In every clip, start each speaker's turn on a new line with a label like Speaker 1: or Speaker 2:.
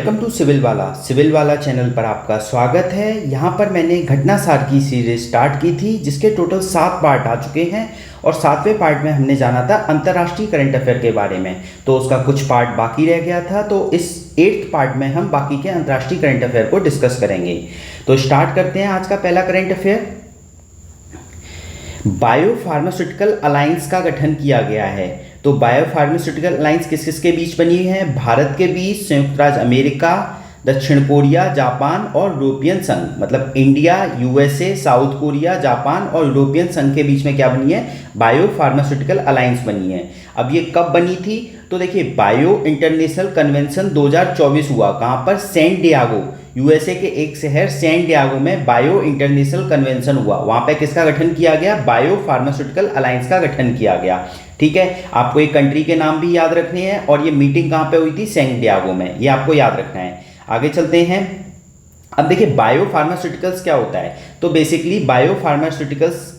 Speaker 1: Welcome to civil वाला channel पर आपका स्वागत है। यहाँ पर मैंने घटनासार की सीरीज स्टार्ट की थी जिसके टोटल 7 पार्ट आ चुके हैं और 7वें पार्ट में हमने जाना था अंतर्राष्ट्रीय करंट अफेयर के बारे में। तो उसका कुछ पार्ट बाकी रह गया था, तो इस 8th पार्ट में हम बाकी के अंतर्राष्ट्रीय करंट अफेयर को डिस्कस करेंगे। तो स्टार्ट करते हैं आज का पहला करंट अफेयर। बायोफार्मास्यूटिकल अलायंस का गठन किया गया है। तो बायोफार्मास्यूटिकल अलायंस किस किस के बीच बनी है? भारत के बीच, संयुक्त राज्य अमेरिका, दक्षिण कोरिया, जापान और यूरोपियन संघ, मतलब India, USA, south Korea, Japan और यूरोपियन संघ के बीच में क्या बनी है? बायोफार्मास्यूटिकल अलायंस बनी है। अब ये कब बनी थी? तो देखिए, बायो इंटरनेशनल कन्वेंशन 2024 हुआ। कहाँ पर? सैन डियागो, यूएसए के एक शहर सैन डियागो में बायो इंटरनेशनल कन्वेंशन हुआ। वहां पे किसका गठन किया गया? बायो फार्मास्यूटिकल अलायंस का गठन किया गया। ठीक है, आपको एक कंट्री के नाम भी याद रखने हैं और ये मीटिंग कहाँ पे हुई थी? सैन डियागो में, ये आपको याद रखना है। आगे चलते हैं। अब देखिए, बायो फार्मास्यूटिकल्स क्या होता है? तो बेसिकली बायो फार्मास्यूटिकल्स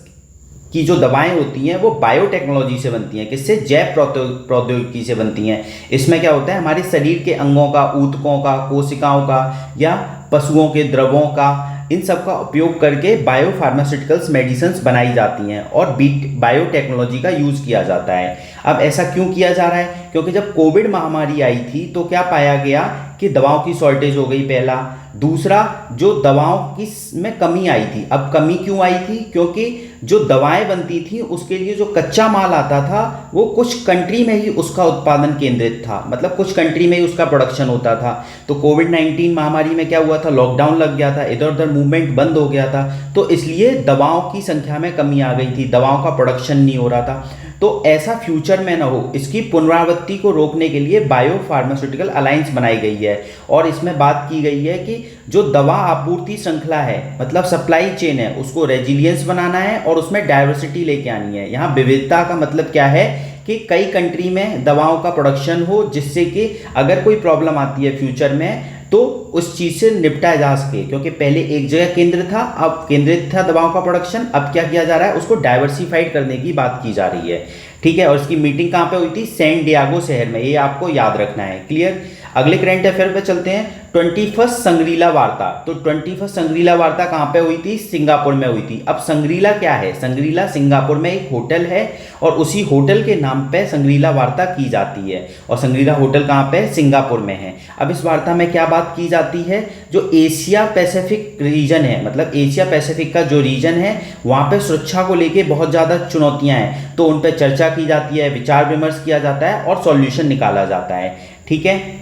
Speaker 1: की जो दवाएं होती हैं वो बायोटेक्नोलॉजी से बनती हैं। किससे? जैव प्रौद्योगिकी से बनती हैं। इसमें क्या होता है? हमारे शरीर के अंगों का, ऊतकों का, कोशिकाओं का या पशुओं के द्रवों का, इन सब का उपयोग करके बायो फार्मास्यूटिकल्स मेडिसिन्स बनाई जाती हैं और बायोटेक्नोलॉजी का यूज़ किया जाता है। अब ऐसा क्यों किया जा रहा है? क्योंकि जब कोविड महामारी आई थी तो क्या पाया गया कि दवाओं की शॉर्टेज हो गई, पहला। दूसरा, जो दवाओं की में कमी आई थी। अब कमी क्यों आई थी? क्योंकि जो दवाएं बनती थी उसके लिए जो कच्चा माल आता था वो कुछ कंट्री में ही उसका उत्पादन केंद्रित था, मतलब कुछ कंट्री में ही उसका प्रोडक्शन होता था। तो कोविड-19 महामारी में क्या हुआ था? लॉकडाउन लग गया था, इधर उधर मूवमेंट बंद हो गया था, तो इसलिए दवाओं की संख्या में कमी आ गई थी, दवाओं का प्रोडक्शन नहीं हो रहा था। तो ऐसा फ्यूचर में ना हो, इसकी पुनरावृत्ति को रोकने के लिए बायो फार्मास्यूटिकल अलायंस बनाई गई है। और इसमें बात की गई है कि जो दवा आपूर्ति श्रृंखला है, मतलब सप्लाई चेन है, उसको रेजिलियंस बनाना है और उसमें डाइवर्सिटी लेके आनी है। यहाँ विविधता का मतलब क्या है कि कई कंट्री में दवाओं का प्रोडक्शन हो, जिससे कि अगर कोई प्रॉब्लम आती है फ्यूचर में तो उस चीज से निपटा जा सके। क्योंकि पहले एक जगह केंद्र था, अब केंद्रित था दवाओं का प्रोडक्शन, अब क्या किया जा रहा है? उसको डाइवर्सिफाइड करने की बात की जा रही है। ठीक है, और इसकी मीटिंग कहाँ पे हुई थी? सैन डियागो शहर में, ये आपको याद रखना है। क्लियर? अगले करंट अफेयर पे चलते हैं। 21st संग्रीला वार्ता। तो 21st संग्रीला वार्ता कहाँ पे हुई थी? सिंगापुर में हुई थी। अब संग्रीला क्या है? संग्रीला सिंगापुर में एक होटल है और उसी होटल के नाम पे संग्रीला वार्ता की जाती है। और संग्रीला होटल कहाँ पे? सिंगापुर में है। अब इस वार्ता में क्या बात की जाती है? जो एशिया पैसिफिक रीजन है, मतलब एशिया पैसिफिक का जो रीजन है, वहाँ पे सुरक्षा को लेके बहुत ज़्यादा चुनौतियाँ हैं, तो उन पर चर्चा की जाती है, विचार विमर्श किया जाता है और सॉल्यूशन निकाला जाता है। ठीक है,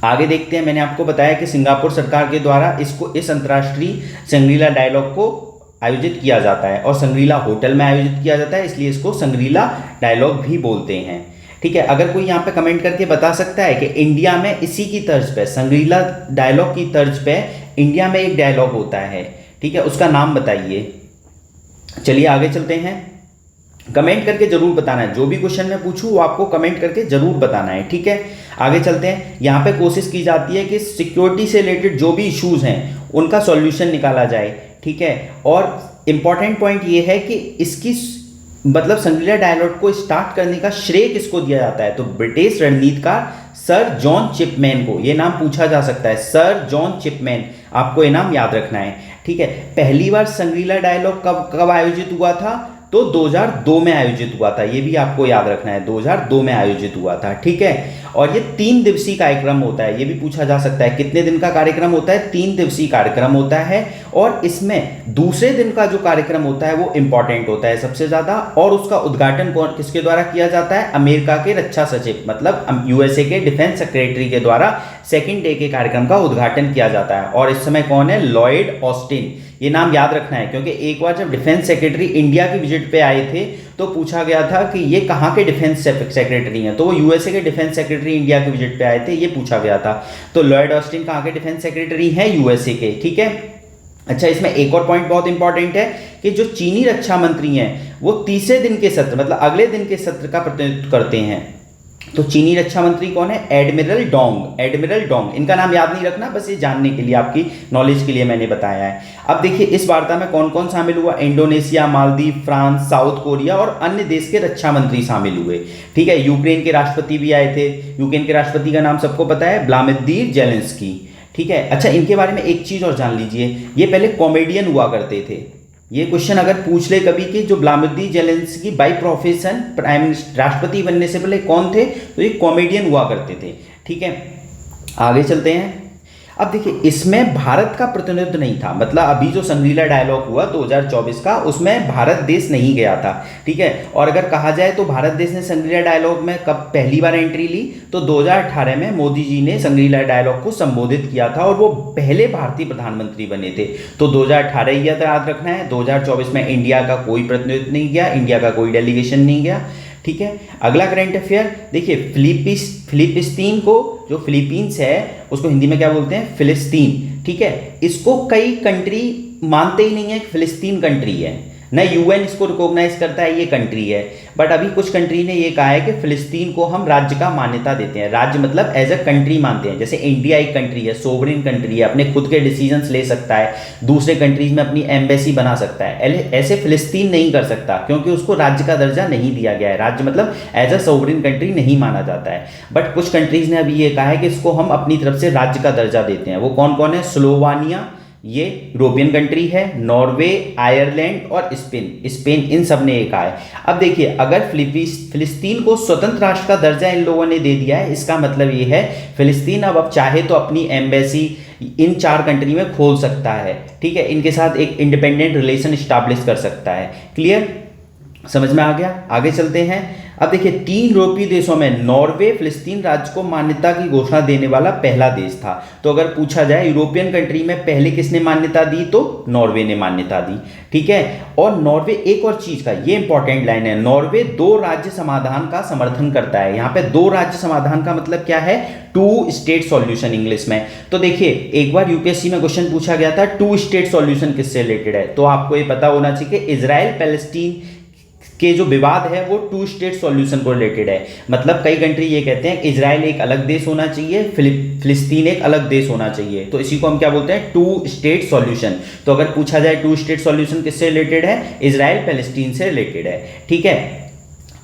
Speaker 1: आगे देखते हैं। मैंने आपको बताया कि सिंगापुर सरकार के द्वारा इस अंतर्राष्ट्रीय संग्रीला डायलॉग को आयोजित किया जाता है और संग्रीला होटल में आयोजित किया जाता है, इसलिए इसको संग्रीला डायलॉग भी बोलते हैं। ठीक है, अगर कोई यहाँ पे कमेंट करके बता सकता है कि इंडिया में इसी की तर्ज पे, संग्रीला डायलॉग की तर्ज पे इंडिया में एक डायलॉग होता है, ठीक है, उसका नाम बताइए। चलिए आगे चलते हैं। कमेंट करके जरूर बताना है, जो भी क्वेश्चन मैं पूछूं वो आपको कमेंट करके जरूर बताना है। ठीक है, आगे चलते हैं। यहाँ पे कोशिश की जाती है कि सिक्योरिटी से रिलेटेड जो भी इश्यूज हैं उनका सॉल्यूशन निकाला जाए। ठीक है, और इम्पॉर्टेंट पॉइंट ये है कि इसकी मतलब संग्रीला डायलॉग को स्टार्ट करने का श्रेय किसको दिया जाता है? तो ब्रिटिश रणनीतिकार सर जॉन चिपमैन को, ये नाम पूछा जा सकता है, सर जॉन चिपमैन, आपको ये नाम याद रखना है। ठीक है, पहली बार संग्रीला डायलॉग कब आयोजित हुआ था? तो 2002 में आयोजित हुआ था, ये भी आपको याद रखना है, 2002 में आयोजित हुआ था। ठीक है, और ये 3 दिवसीय कार्यक्रम होता है, ये भी पूछा जा सकता है कितने दिन का कार्यक्रम होता है? 3 दिवसीय कार्यक्रम होता है। और इसमें दूसरे दिन का जो कार्यक्रम होता है वो इंपॉर्टेंट होता है सबसे ज्यादा, और उसका उद्घाटन किसके द्वारा किया जाता है? अमेरिका के रक्षा सचिव, मतलब यूएसए के डिफेंस सेक्रेटरी के द्वारा सेकेंड डे के कार्यक्रम का उद्घाटन किया जाता है। और इस समय कौन है? लॉयड ऑस्टिन, ये नाम याद रखना है, क्योंकि एक बार जब डिफेंस सेक्रेटरी इंडिया की विजिट पे आए थे तो पूछा गया था कि ये कहाँ के डिफेंस सेक्रेटरी हैं, तो वो यूएसए के डिफेंस सेक्रेटरी इंडिया की विजिट पे आए थे, ये पूछा गया था। तो लॉयड ऑस्टिन कहाँ के डिफेंस सेक्रेटरी हैं? यूएसए के। ठीक है, अच्छा, इसमें एक और पॉइंट बहुत इंपॉर्टेंट है कि जो चीनी रक्षा मंत्री हैं वो तीसरे दिन के सत्र, मतलब अगले दिन के सत्र का प्रतिनिधित्व करते हैं। तो चीनी रक्षा मंत्री कौन है? Admiral Dong. एडमिरल डोंग, इनका नाम याद नहीं रखना, बस ये जानने के लिए, आपकी नॉलेज के लिए मैंने बताया है। अब देखिए इस वार्ता में कौन कौन शामिल हुआ? Indonesia, Maldives, France, south Korea और अन्य देश के रक्षा मंत्री शामिल हुए। ठीक है, यूक्रेन के राष्ट्रपति भी आए थे। यूक्रेन के राष्ट्रपति का नाम सबको पता है, व्लादिमीर जेलेंस्की। ठीक है, अच्छा इनके बारे में एक चीज और जान लीजिए, ये पहले कॉमेडियन हुआ करते थे। ये क्वेश्चन अगर पूछ ले कभी कि जो Vladimir Zelensky by profession prime minister राष्ट्रपति बनने से पहले कौन थे, तो ये कॉमेडियन हुआ करते थे। ठीक है, आगे चलते हैं। अब देखिए इसमें भारत का प्रतिनिधित्व नहीं था, मतलब अभी जो संग्रीला डायलॉग हुआ 2024 का, उसमें भारत देश नहीं गया था। ठीक है, और अगर कहा जाए तो भारत देश ने संग्रीला डायलॉग में कब पहली बार एंट्री ली, तो 2018 में मोदी जी ने संग्रीला डायलॉग को संबोधित किया था और वो पहले भारतीय प्रधानमंत्री बने थे। तो 2018 ही याद रखना है, 2024 में इंडिया का कोई प्रतिनिधित्व नहीं गया, इंडिया का कोई डेलीगेशन नहीं गया। ठीक है, अगला करंट अफेयर देखिए, फिलिस्तीन को, जो फिलीपींस है उसको हिंदी में क्या बोलते हैं? फिलिस्तीन। ठीक है, इसको कई कंट्री मानते ही नहीं है कि फिलिस्तीन कंट्री है, न यूएन इसको रिकॉग्नाइज करता है ये कंट्री है, बट अभी कुछ कंट्री ने ये कहा है कि फिलिस्तीन को हम राज्य का मान्यता देते हैं। राज्य मतलब एज अ कंट्री मानते हैं, जैसे इंडिया एक कंट्री है, सोवरेन कंट्री है, अपने खुद के डिसीजंस ले सकता है, दूसरे कंट्रीज में अपनी एम्बेसी बना सकता है। ऐसे फिलिस्तीन नहीं कर सकता क्योंकि उसको राज्य का दर्जा नहीं दिया गया है। राज्य मतलब एज अ सोवरेन कंट्री नहीं माना जाता है, बट कुछ कंट्रीज ने अभी ये कहा है कि इसको हम अपनी तरफ से राज्य का दर्जा देते हैं। वो कौन कौन है? स्लोवानिया, ये यूरोपियन कंट्री है, नॉर्वे, आयरलैंड और स्पेन इन सब ने एक है। अब देखिए अगर फिलिस्तीन को स्वतंत्र राष्ट्र का दर्जा इन लोगों ने दे दिया है, इसका मतलब ये है फिलिस्तीन अब चाहे तो अपनी एम्बेसी इन 4 कंट्री में खोल सकता है। ठीक है, इनके साथ एक इंडिपेंडेंट रिलेशन स्टैब्लिश कर सकता है। क्लियर, समझ में आ गया? आगे चलते हैं। अब देखिए 3 यूरोपीय देशों में नॉर्वे फिलिस्तीन राज्य को मान्यता की घोषणा देने वाला पहला देश था। तो अगर पूछा जाए यूरोपियन कंट्री में पहले किसने मान्यता दी, तो नॉर्वे ने मान्यता दी। ठीक है, और नॉर्वे एक और चीज का, ये इंपॉर्टेंट लाइन है, नॉर्वे 2 राज्य समाधान का समर्थन करता है। यहाँ पे 2 राज्य समाधान का मतलब क्या है? 2 स्टेट सॉल्यूशन इंग्लिश में। तो देखिए एक बार यूपीएससी में क्वेश्चन पूछा गया था 2 स्टेट सॉल्यूशन किससे रिलेटेड है, तो आपको ये पता होना चाहिए कि इजराइल पैलेस्टीन के जो विवाद है वो 2 स्टेट सॉल्यूशन को रिलेटेड है। मतलब कई कंट्री ये कहते हैं इजराइल एक अलग देश होना चाहिए, फिलिस्तीन एक अलग देश होना चाहिए, तो इसी को हम क्या बोलते हैं? 2 स्टेट सॉल्यूशन। तो अगर पूछा जाए 2 स्टेट सॉल्यूशन किससे रिलेटेड है? इजराइल पैलेस्टीन से रिलेटेड है। ठीक है,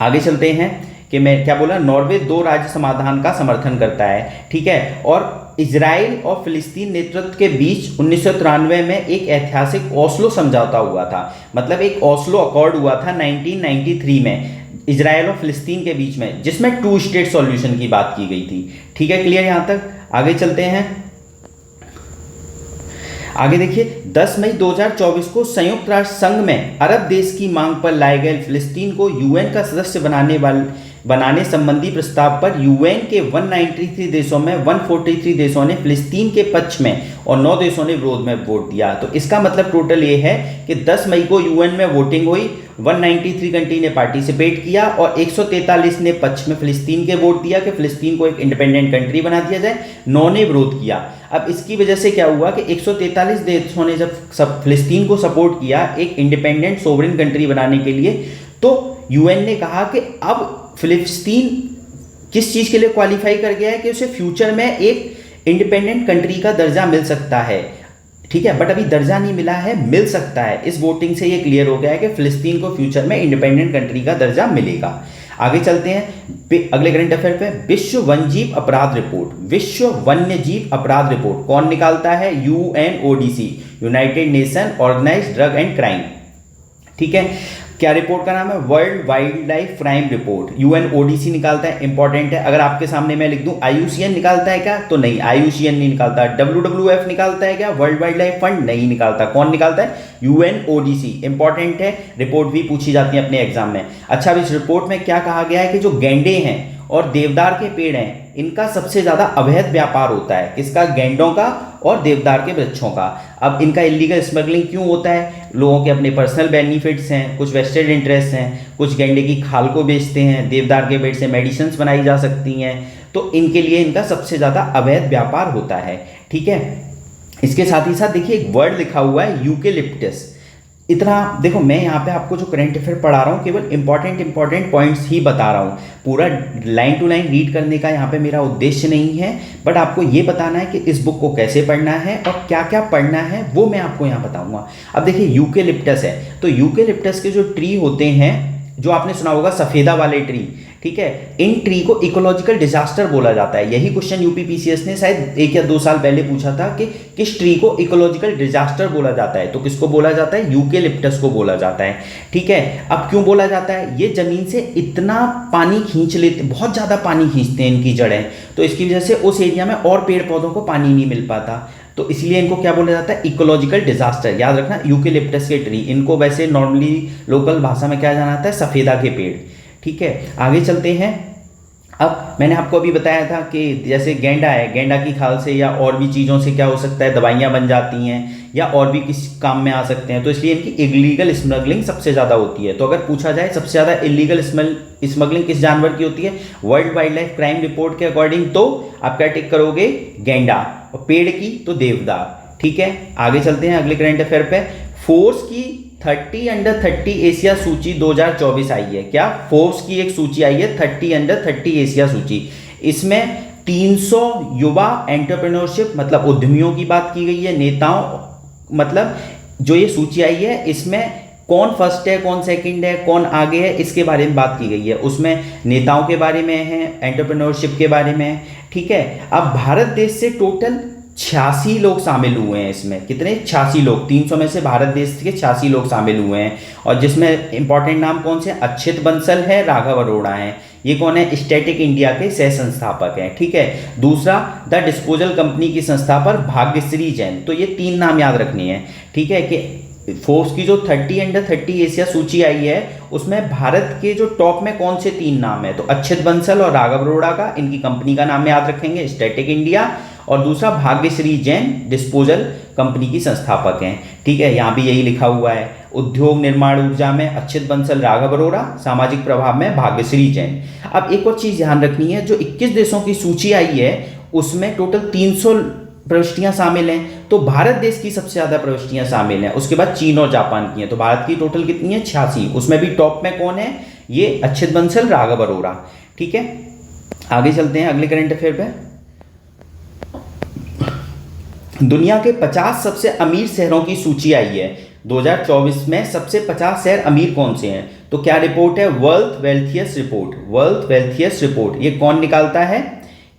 Speaker 1: आगे चलते हैं कि मैं क्या बोला, नॉर्वे 2 राज्य समाधान का समर्थन करता है। ठीक है, और इजराइल और फिलिस्तीन नेतृत्व के बीच 1993 में एक ऐतिहासिक ओस्लो समझौता हुआ था। मतलब एक ओस्लो अकॉर्ड हुआ था 1993 में इजराइल और फिलिस्तीन के बीच में, जिसमें 2 स्टेट सॉल्यूशन की बात की गई थी। ठीक है, क्लियर यहां तक? आगे चलते हैं। आगे देखिए 10 मई 2024 को संयुक्त राष्ट्र संघ में अरब देश की मांग पर लाए गए फिलिस्तीन को यूएन का सदस्य बनाने संबंधी प्रस्ताव पर यूएन के 193 देशों में 143 देशों ने फिलिस्तीन के पक्ष में और 9 देशों ने विरोध में वोट दिया। तो इसका मतलब टोटल ये है कि 10 मई को यूएन में वोटिंग हुई, 193 कंट्री ने पार्टिसिपेट किया और 143 ने पक्ष में फिलिस्तीन के वोट दिया कि फिलिस्तीन को एक इंडिपेंडेंट कंट्री बना दिया जाए, 9 ने विरोध किया। अब इसकी वजह से क्या हुआ कि 143 देशों ने जब फिलिस्तीन को सपोर्ट किया एक इंडिपेंडेंट सोवरेन कंट्री बनाने के लिए, तो यूएन ने कहा कि अब फिलिस्तीन किस चीज के लिए क्वालिफाई कर गया है कि उसे फ्यूचर में एक इंडिपेंडेंट कंट्री का दर्जा मिल सकता है। ठीक है, बट अभी दर्जा नहीं मिला है, मिल सकता है। इस वोटिंग से ये क्लियर हो गया है कि फिलिस्तीन को फ्यूचर में इंडिपेंडेंट कंट्री का दर्जा मिलेगा। आगे चलते हैं अगले करंट अफेयर पे। विश्व वन्यजीव अपराध रिपोर्ट, विश्व वन्यजीव अपराध रिपोर्ट कौन निकालता है? UNODC, united nation organised drug and crime. ठीक है, क्या रिपोर्ट का नाम है? World wild life crime report. UNODC निकालता है, इंपॉर्टेंट है। अगर आपके सामने मैं लिख दूं आईयूसीएन निकालता है क्या, तो नहीं, आईयूसीएन नहीं निकालता। डब्ल्यूडब्ल्यूएफ निकालता है क्या? वर्ल्ड वाइल्ड लाइफ फंड नहीं निकालता। कौन निकालता है? यूएनओडीसी। इंपॉर्टेंट है, रिपोर्ट भी पूछी जाती है अपने एग्जाम में। अच्छा, अब इस रिपोर्ट में क्या कहा गया है कि जो गैंडे हैं और देवदार के पेड़ हैं, इनका सबसे ज्यादा अवैध व्यापार होता है। किसका? गैंडों का और देवदार के वृक्षों का। अब इनका इलीगल स्मगलिंग क्यों होता है? लोगों के अपने पर्सनल बेनिफिट्स हैं, कुछ वेस्टेड इंटरेस्ट हैं, कुछ गैंडे की खाल को बेचते हैं, देवदार के पेड़ से मेडिसिन बनाई जा सकती हैं, तो इनके लिए इनका सबसे ज्यादा अवैध व्यापार होता है। ठीक है, इसके साथ ही साथ देखिए एक वर्ड लिखा हुआ है यूकेलिप्टस। इतना देखो, मैं यहाँ पे आपको जो करंट अफेयर पढ़ा रहा हूँ केवल इंपॉर्टेंट पॉइंट्स ही बता रहा हूँ। पूरा लाइन टू लाइन रीड करने का यहाँ पे मेरा उद्देश्य नहीं है, बट आपको ये बताना है कि इस बुक को कैसे पढ़ना है और क्या क्या पढ़ना है वो मैं आपको यहाँ बताऊंगा। अब देखिए, यूकेलिप्टस है, तो यूकेलिप्टस के जो ट्री होते हैं, जो आपने सुना होगा सफेदा वाले ट्री, ठीक है, इन ट्री को इकोलॉजिकल डिजास्टर बोला जाता है। यही क्वेश्चन यूपीपीसीएस ने शायद 1 या 2 साल पहले पूछा था कि किस ट्री को इकोलॉजिकल डिजास्टर बोला जाता है, तो किसको बोला जाता है? यूकेलिप्टस को बोला जाता है। ठीक है, अब क्यों बोला जाता है? ये जमीन से इतना पानी खींच लेते, बहुत ज्यादा पानी खींचते हैं इनकी जड़ें, तो इसकी वजह से उस एरिया में और पेड़ पौधों को पानी नहीं मिल पाता, तो इसलिए इनको क्या बोला जाता है? Ecological disaster. याद रखना, यूकेलिप्टस के ट्री, इनको वैसे नॉर्मली लोकल भाषा में क्या जाना जाता है? सफेदा के पेड़। ठीक है, आगे चलते हैं। अब मैंने आपको अभी बताया था कि जैसे गेंडा है, गेंडा की खाल से या और भी चीज़ों से क्या हो सकता है? दवाइयाँ बन जाती हैं या और भी किस काम में आ सकते हैं, तो इसलिए इनकी इलीगल स्मगलिंग सबसे ज़्यादा होती है। तो अगर पूछा जाए सबसे ज़्यादा इलीगल स्मगलिंग किस जानवर की होती है world wild life crime report के अकॉर्डिंग, तो आप क्या टिक करोगे? गेंडा। और पेड़ की तो देवदार। ठीक है, आगे चलते हैं अगले करंट अफेयर पे। फोर्ब्स की 30 अंडर 30 एशिया सूची 2024 आई है। क्या? फोर्ब्स की एक सूची आई है 30 अंडर 30 एशिया सूची। इसमें 300 युवा एंटरप्रेन्योरशिप मतलब उद्यमियों की बात की गई है, नेताओं, मतलब जो ये सूची आई है इसमें कौन फर्स्ट है, कौन सेकंड है, कौन आगे है, इसके बारे में बात की गई है। उसमें नेताओं के बारे में है, एंटरप्रेन्योरशिप के बारे में है। ठीक है, अब भारत देश से टोटल 86 लोग शामिल हुए हैं इसमें। कितने? 86 लोग। 300 में से भारत देश के 86 लोग शामिल हुए हैं, और जिसमें इंपॉर्टेंट नाम कौन से? अक्षित बंसल है, राघव अरोड़ा है। ये कौन है? स्टैटिक इंडिया के सह संस्थापक हैं। ठीक है, दूसरा द डिस्पोजल कंपनी की संस्थापक भाग्यश्री जैन। तो ये 3 नाम याद रखनी है। ठीक है, कि फोर्ब्स की जो 30 अंडर 30 एशिया सूची आई है उसमें भारत के जो टॉप में कौन से 3 नाम है? तो अक्षित बंसल और राघव अरोड़ा का, इनकी कंपनी का नाम याद रखेंगे, स्टैटिक इंडिया, और दूसरा भाग्यश्री जैन डिस्पोजल कंपनी की संस्थापक हैं। ठीक है, यहाँ भी यही लिखा हुआ है। उद्योग निर्माण ऊर्जा में अक्षित बंसल राघव अरोड़ा, सामाजिक प्रभाव में भाग्यश्री जैन। अब एक और चीज ध्यान रखनी है, जो 21 देशों की सूची आई है उसमें टोटल 300 प्रविष्टियां शामिल हैं, तो भारत देश की सबसे ज्यादा प्रविष्टियां शामिल हैं, उसके बाद चीन और जापान की हैं। तो भारत की टोटल कितनी है? 86। उसमें भी टॉप में कौन है? ये अक्षित बंसल राघव अरोड़ा। ठीक है, आगे चलते हैं अगले करंट अफेयर पे। दुनिया के 50 सबसे अमीर शहरों की सूची आई है 2024 में। सबसे 50 शहर अमीर कौन से हैं? तो क्या रिपोर्ट है? World wealthiest report. World wealthiest report ये कौन निकालता है?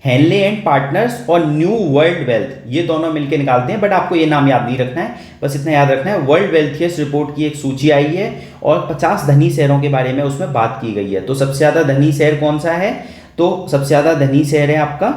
Speaker 1: हेनले एंड पार्टनर्स और न्यू वर्ल्ड वेल्थ, ये दोनों मिलकर निकालते हैं, बट आपको ये नाम याद नहीं रखना है, बस इतना याद रखना है वर्ल्ड वेल्थियस्ट रिपोर्ट की एक सूची आई है और 50 धनी शहरों के बारे में उसमें बात की गई है। तो सबसे ज्यादा धनी शहर कौन सा है? तो सबसे ज्यादा धनी शहर है आपका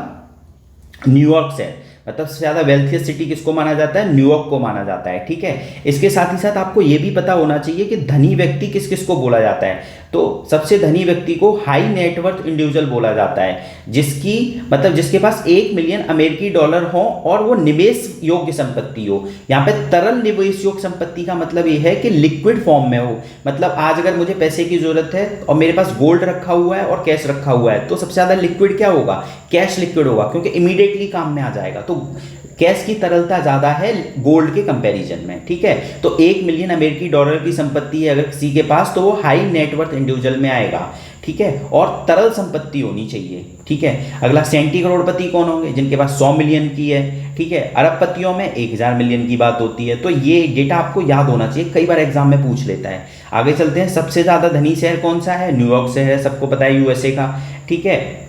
Speaker 1: न्यूयॉर्क शहर। मतलब सबसे ज्यादा वेल्थियस्ट सिटी किसको माना जाता है? न्यूयॉर्क को माना जाता है। ठीक है, इसके साथ ही साथ आपको यह भी पता होना चाहिए कि धनी व्यक्ति किस किस को बोला जाता है। तो सबसे धनी व्यक्ति को हाई नेटवर्थ इंडिविजुअल बोला जाता है, जिसकी मतलब जिसके पास 1 मिलियन अमेरिकी डॉलर हो और वो निवेश योग्य संपत्ति हो। यहाँ पे तरल निवेश योग्य संपत्ति का मतलब ये है कि लिक्विड फॉर्म में हो। मतलब आज अगर मुझे पैसे की जरूरत है और मेरे पास गोल्ड रखा हुआ है और कैश रखा हुआ है, तो सबसे ज्यादा लिक्विड क्या होगा? कैश लिक्विड होगा, क्योंकि इमीडिएटली काम में आ जाएगा। तो कैश की तरलता ज्यादा है गोल्ड के कंपैरिजन में। ठीक है, तो 1 मिलियन अमेरिकी डॉलर की संपत्ति है अगर किसी के पास, तो वो हाई नेटवर्थ इंडिविजुअल में आएगा। ठीक है, और तरल संपत्ति होनी चाहिए। ठीक है, अगला सेंटी करोड़पति कौन होंगे? जिनके पास 100 मिलियन की है। ठीक है, अरबपतियों में 1000 मिलियन की बात होती है। तो ये डेटा आपको याद होना चाहिए, कई बार एग्जाम में पूछ लेता है। आगे चलते हैं, सबसे ज्यादा धनी शहर कौन सा है? न्यूयॉर्क शहर है, सबको पता है, यूएसए का। ठीक है,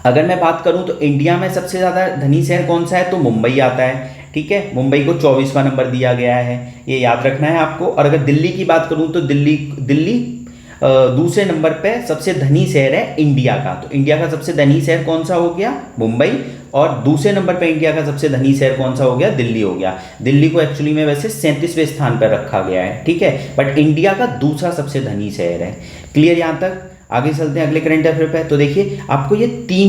Speaker 1: अगर मैं बात करूं तो इंडिया में सबसे ज्यादा धनी शहर कौन सा है? तो मुंबई आता है। ठीक है, मुंबई को 24वां नंबर दिया गया है, ये याद रखना है आपको। और अगर दिल्ली की बात करूं तो दिल्ली दूसरे नंबर पे सबसे धनी शहर है इंडिया का। तो इंडिया का सबसे धनी शहर कौन सा हो गया? मुंबई। और दूसरे नंबर पे इंडिया का सबसे धनी शहर कौन सा हो गया? दिल्ली हो गया। दिल्ली को एक्चुअली में वैसे 37वें स्थान पर रखा गया है। ठीक है, बट इंडिया का दूसरा सबसे धनी शहर है। क्लियर यहां तक? आगे चलते हैं अगले करंट अफेयर पे। तो देखिए, आपको ये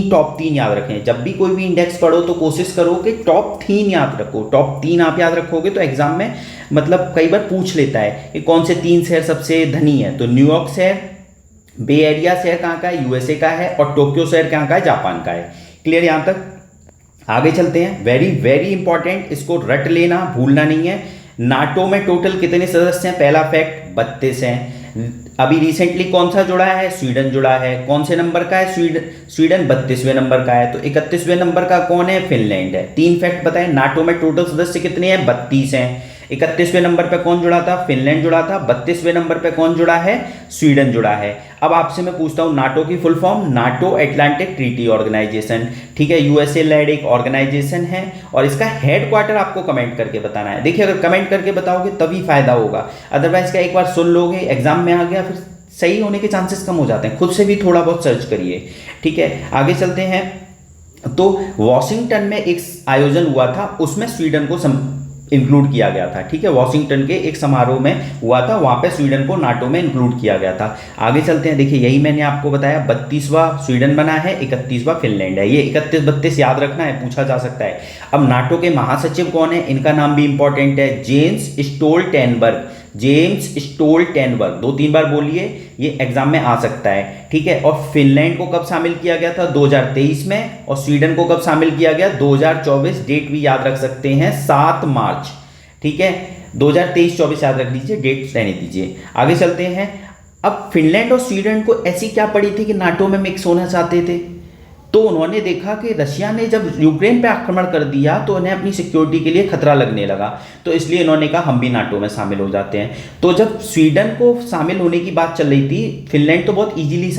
Speaker 1: टॉप तीन याद रखें। जब भी कोई भी इंडेक्स पढ़ो तो कोशिश करो कि टॉप 3 याद रखो। टॉप 3 आप याद रखोगे तो एग्जाम में मतलब कई बार पूछ लेता है कि कौन से 3 शहर सबसे धनी है। तो न्यूयॉर्क शहर, बे एरिया शहर कहाँ का है? यूएसए का है। और टोक्यो शहर कहाँ का है? जापान का है। क्लियर यहाँ तक? आगे चलते हैं, वेरी वेरी इंपॉर्टेंट, इसको रट लेना, भूलना नहीं है। नाटो में टोटल कितने सदस्य हैं? पहला फैक्ट 32 हैं। अभी रिसेंटली कौन सा जुड़ा है? स्वीडन जुड़ा है। कौन से नंबर का है? स्वीडन 32वें नंबर का है। तो 31वें नंबर का कौन है? फिनलैंड है। 3 फैक्ट बताएं, नाटो में टोटल सदस्य कितने हैं? 32 हैं। 31वें नंबर पे कौन जुड़ा था? फिनलैंड जुड़ा था। 32वें नंबर पे कौन जुड़ा है? स्वीडन जुड़ा है। अब आपसे मैं पूछता हूं नाटो की full form, NATO Atlantic treaty organisation, ठीक है, यूएसए लेड एक ऑर्गेनाइजेशन है और इसका हेडक्वार्टर आपको कमेंट करके बताना है। देखिए अगर कमेंट करके बताओगे तभी फायदा होगा, अदरवाइज क्या एक बार सुन लोगे एग्जाम में आ गया फिर सही होने के चांसेस कम हो जाते हैं। खुद से भी थोड़ा बहुत सर्च करिए, ठीक है। आगे चलते हैं। तो वॉशिंगटन में एक आयोजन हुआ था, उसमें स्वीडन को इंक्लूड किया गया था, ठीक है। वॉशिंगटन के एक समारोह में हुआ था, वहां पे स्वीडन को नाटो में इंक्लूड किया गया था। आगे चलते हैं। देखिए यही मैंने आपको बताया, 32वां स्वीडन बना है, 31वां फिनलैंड है। ये 31-32 याद रखना है, पूछा जा सकता है। अब नाटो के महासचिव कौन है? इनका नाम भी इंपॉर्टेंट है, जेम्स स्टोल्टेनबर्ग। जेम्स स्टोल्टेनबर्ग 2-3 बार बोलिए, ये एग्जाम में आ सकता है, ठीक है। और फिनलैंड को कब शामिल किया गया था? 2023 में। और स्वीडन को कब शामिल किया गया? 2024। डेट भी याद रख सकते हैं, 7 मार्च, ठीक है। 2023-24 याद रख लीजिए, डेट रहने दीजिए। आगे चलते हैं। अब फिनलैंड और स्वीडन को ऐसी क्या पड़ी थी कि नाटो में मिक्स होना चाहते थे? तो उन्होंने देखा कि रशिया ने जब यूक्रेन पे आक्रमण कर दिया तो उन्हें अपनी सिक्योरिटी के लिए खतरा लगने लगा, तो इसलिए इन्होंने कहा हम भी नाटो में शामिल हो जाते हैं। तो जब स्वीडन को शामिल होने की बात चल रही थी, फिनलैंड तो बहुत इजीली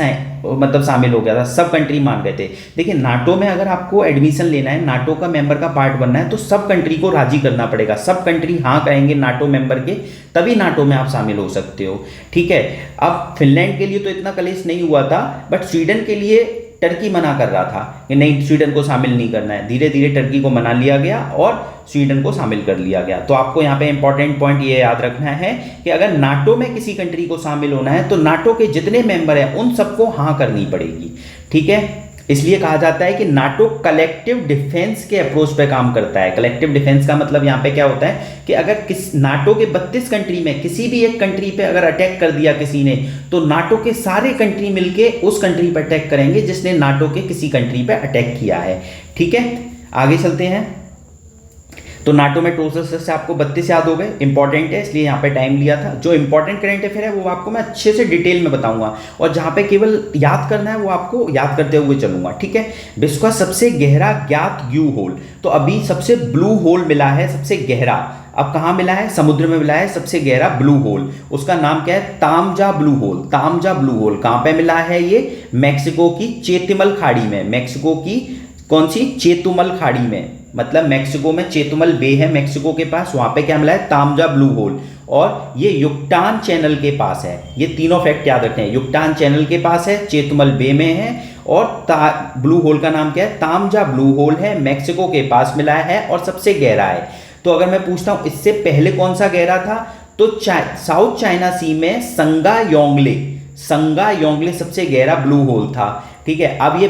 Speaker 1: मतलब शामिल हो गया था, सब कंट्री मान गए थे। देखिए नाटो में अगर आपको एडमिशन लेना है, नाटो का मेंबर का पार्ट बनना है, तो सब कंट्री को राजी करना पड़ेगा। सब कंट्री हाँ कहेंगे नाटो मेंबर के, तभी नाटो में आप शामिल हो सकते हो, ठीक है। अब फिनलैंड के लिए तो इतना कलेश नहीं हुआ था, बट स्वीडन के लिए टर्की मना कर रहा था कि नहीं स्वीडन को शामिल नहीं करना है। धीरे धीरे टर्की को मना लिया गया और स्वीडन को शामिल कर लिया गया। तो आपको यहाँ पे इंपॉर्टेंट पॉइंट ये याद रखना है कि अगर नाटो में किसी कंट्री को शामिल होना है तो नाटो के जितने मेंबर हैं उन सबको हाँ करनी पड़ेगी, ठीक है। इसलिए कहा जाता है कि नाटो कलेक्टिव डिफेंस के अप्रोच पे काम करता है। कलेक्टिव डिफेंस का मतलब यहाँ पे क्या होता है कि अगर नाटो के 32 कंट्री में किसी भी एक कंट्री पे अगर अटैक कर दिया किसी ने, तो नाटो के सारे कंट्री मिलके उस कंट्री पे अटैक करेंगे जिसने नाटो के किसी कंट्री पे अटैक किया है, ठीक है। आगे चलते हैं। तो नाटो में टोटल से आपको 32 याद हो गए, इंपॉर्टेंट है इसलिए यहाँ पे टाइम लिया था। जो इंपॉर्टेंट करंट अफेयर है वो आपको मैं अच्छे से डिटेल में बताऊंगा, और जहाँ पे केवल याद करना है वो आपको याद करते हुए चलूंगा, ठीक है। विश्व का सबसे गहरा ज्ञात ब्लू होल, तो अभी सबसे ब्लू होल मिला है, सबसे गहरा। अब कहाँ मिला है? समुद्र में मिला है सबसे गहरा ब्लू होल। उसका नाम क्या है? तामजा ब्लू होल। तामजा ब्लू होल कहाँ पे मिला है? ये मैक्सिको की चेतुमल खाड़ी में। मैक्सिको की कौन सी? चेतुमल खाड़ी में, मतलब मैक्सिको में चेतुमल बे है मैक्सिको के पास, वहां पे क्या मिला है? तामजा ब्लू होल। और ये युक्टान चैनल के पास है। ये तीनों फैक्ट याद रखते हैं, युक्टान चैनल के पास है, चेतुमल बे में है, और ब्लू होल का नाम क्या है? तामजा ब्लू होल है, मैक्सिको के पास मिला है और सबसे गहरा है। तो अगर मैं पूछता हूं इससे पहले कौन सा गहरा था, तो साउथ चाइना सी में संगा योंगले सबसे गहरा ब्लू होल था, ठीक है। अब ये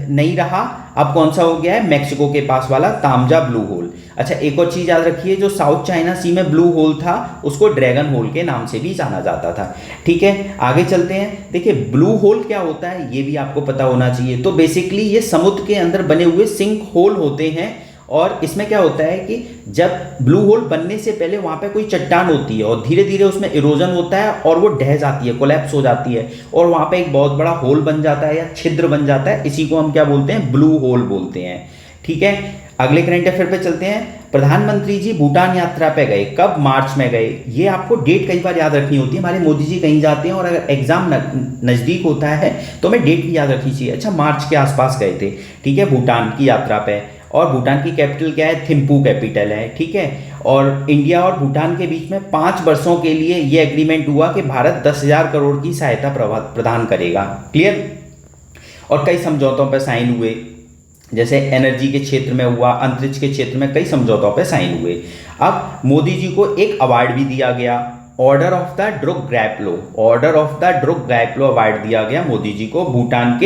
Speaker 1: नहीं रहा, अब कौन सा हो गया है? मैक्सिको के पास वाला तामजा ब्लू होल। अच्छा एक और चीज याद रखिए, जो साउथ चाइना सी में ब्लू होल था उसको ड्रैगन होल के नाम से भी जाना जाता था, ठीक है। आगे चलते हैं। देखिए ब्लू होल क्या होता है ये भी आपको पता होना चाहिए। तो बेसिकली ये समुद्र के अंदर बने हुए सिंक होल होते हैं, और इसमें क्या होता है कि जब ब्लू होल बनने से पहले वहां पे कोई चट्टान होती है और धीरे धीरे उसमें इरोजन होता है और वो ढह जाती है, कोलैप्स हो जाती है, और वहां पे एक बहुत बड़ा होल बन जाता है या छिद्र बन जाता है। इसी को हम क्या बोलते हैं? ब्लू होल बोलते हैं, ठीक है। अगले करंट अफेयर पे चलते हैं। प्रधानमंत्री जी भूटान यात्रा पे गए, कब? मार्च में गए। ये आपको डेट कई बार याद रखनी होती है, हमारे मोदी जी कहीं जाते हैं और अगर एग्जाम नजदीक होता है तो हमें डेट भी याद रखनी चाहिए। अच्छा मार्च के आसपास गए थे, ठीक है, भूटान की यात्रा पे। और भूटान की कैपिटल क्या है? थिम्पू कैपिटल है, ठीक है। और इंडिया और भूटान के बीच में 5 वर्षों के लिए ये एग्रीमेंट हुआ कि भारत 10,000 करोड़ की सहायता प्रदान करेगा, क्लियर। और कई समझौतों पर साइन हुए, जैसे एनर्जी के क्षेत्र में हुआ, अंतरिक्ष के क्षेत्र में कई समझौतों पर साइन हुए। अब मोदी जी को एक अवार्ड भी दिया गया, order of the Druk Gyalpo. Order of the Druk Gyalpo award दिया गया मोदी जी को। भूटान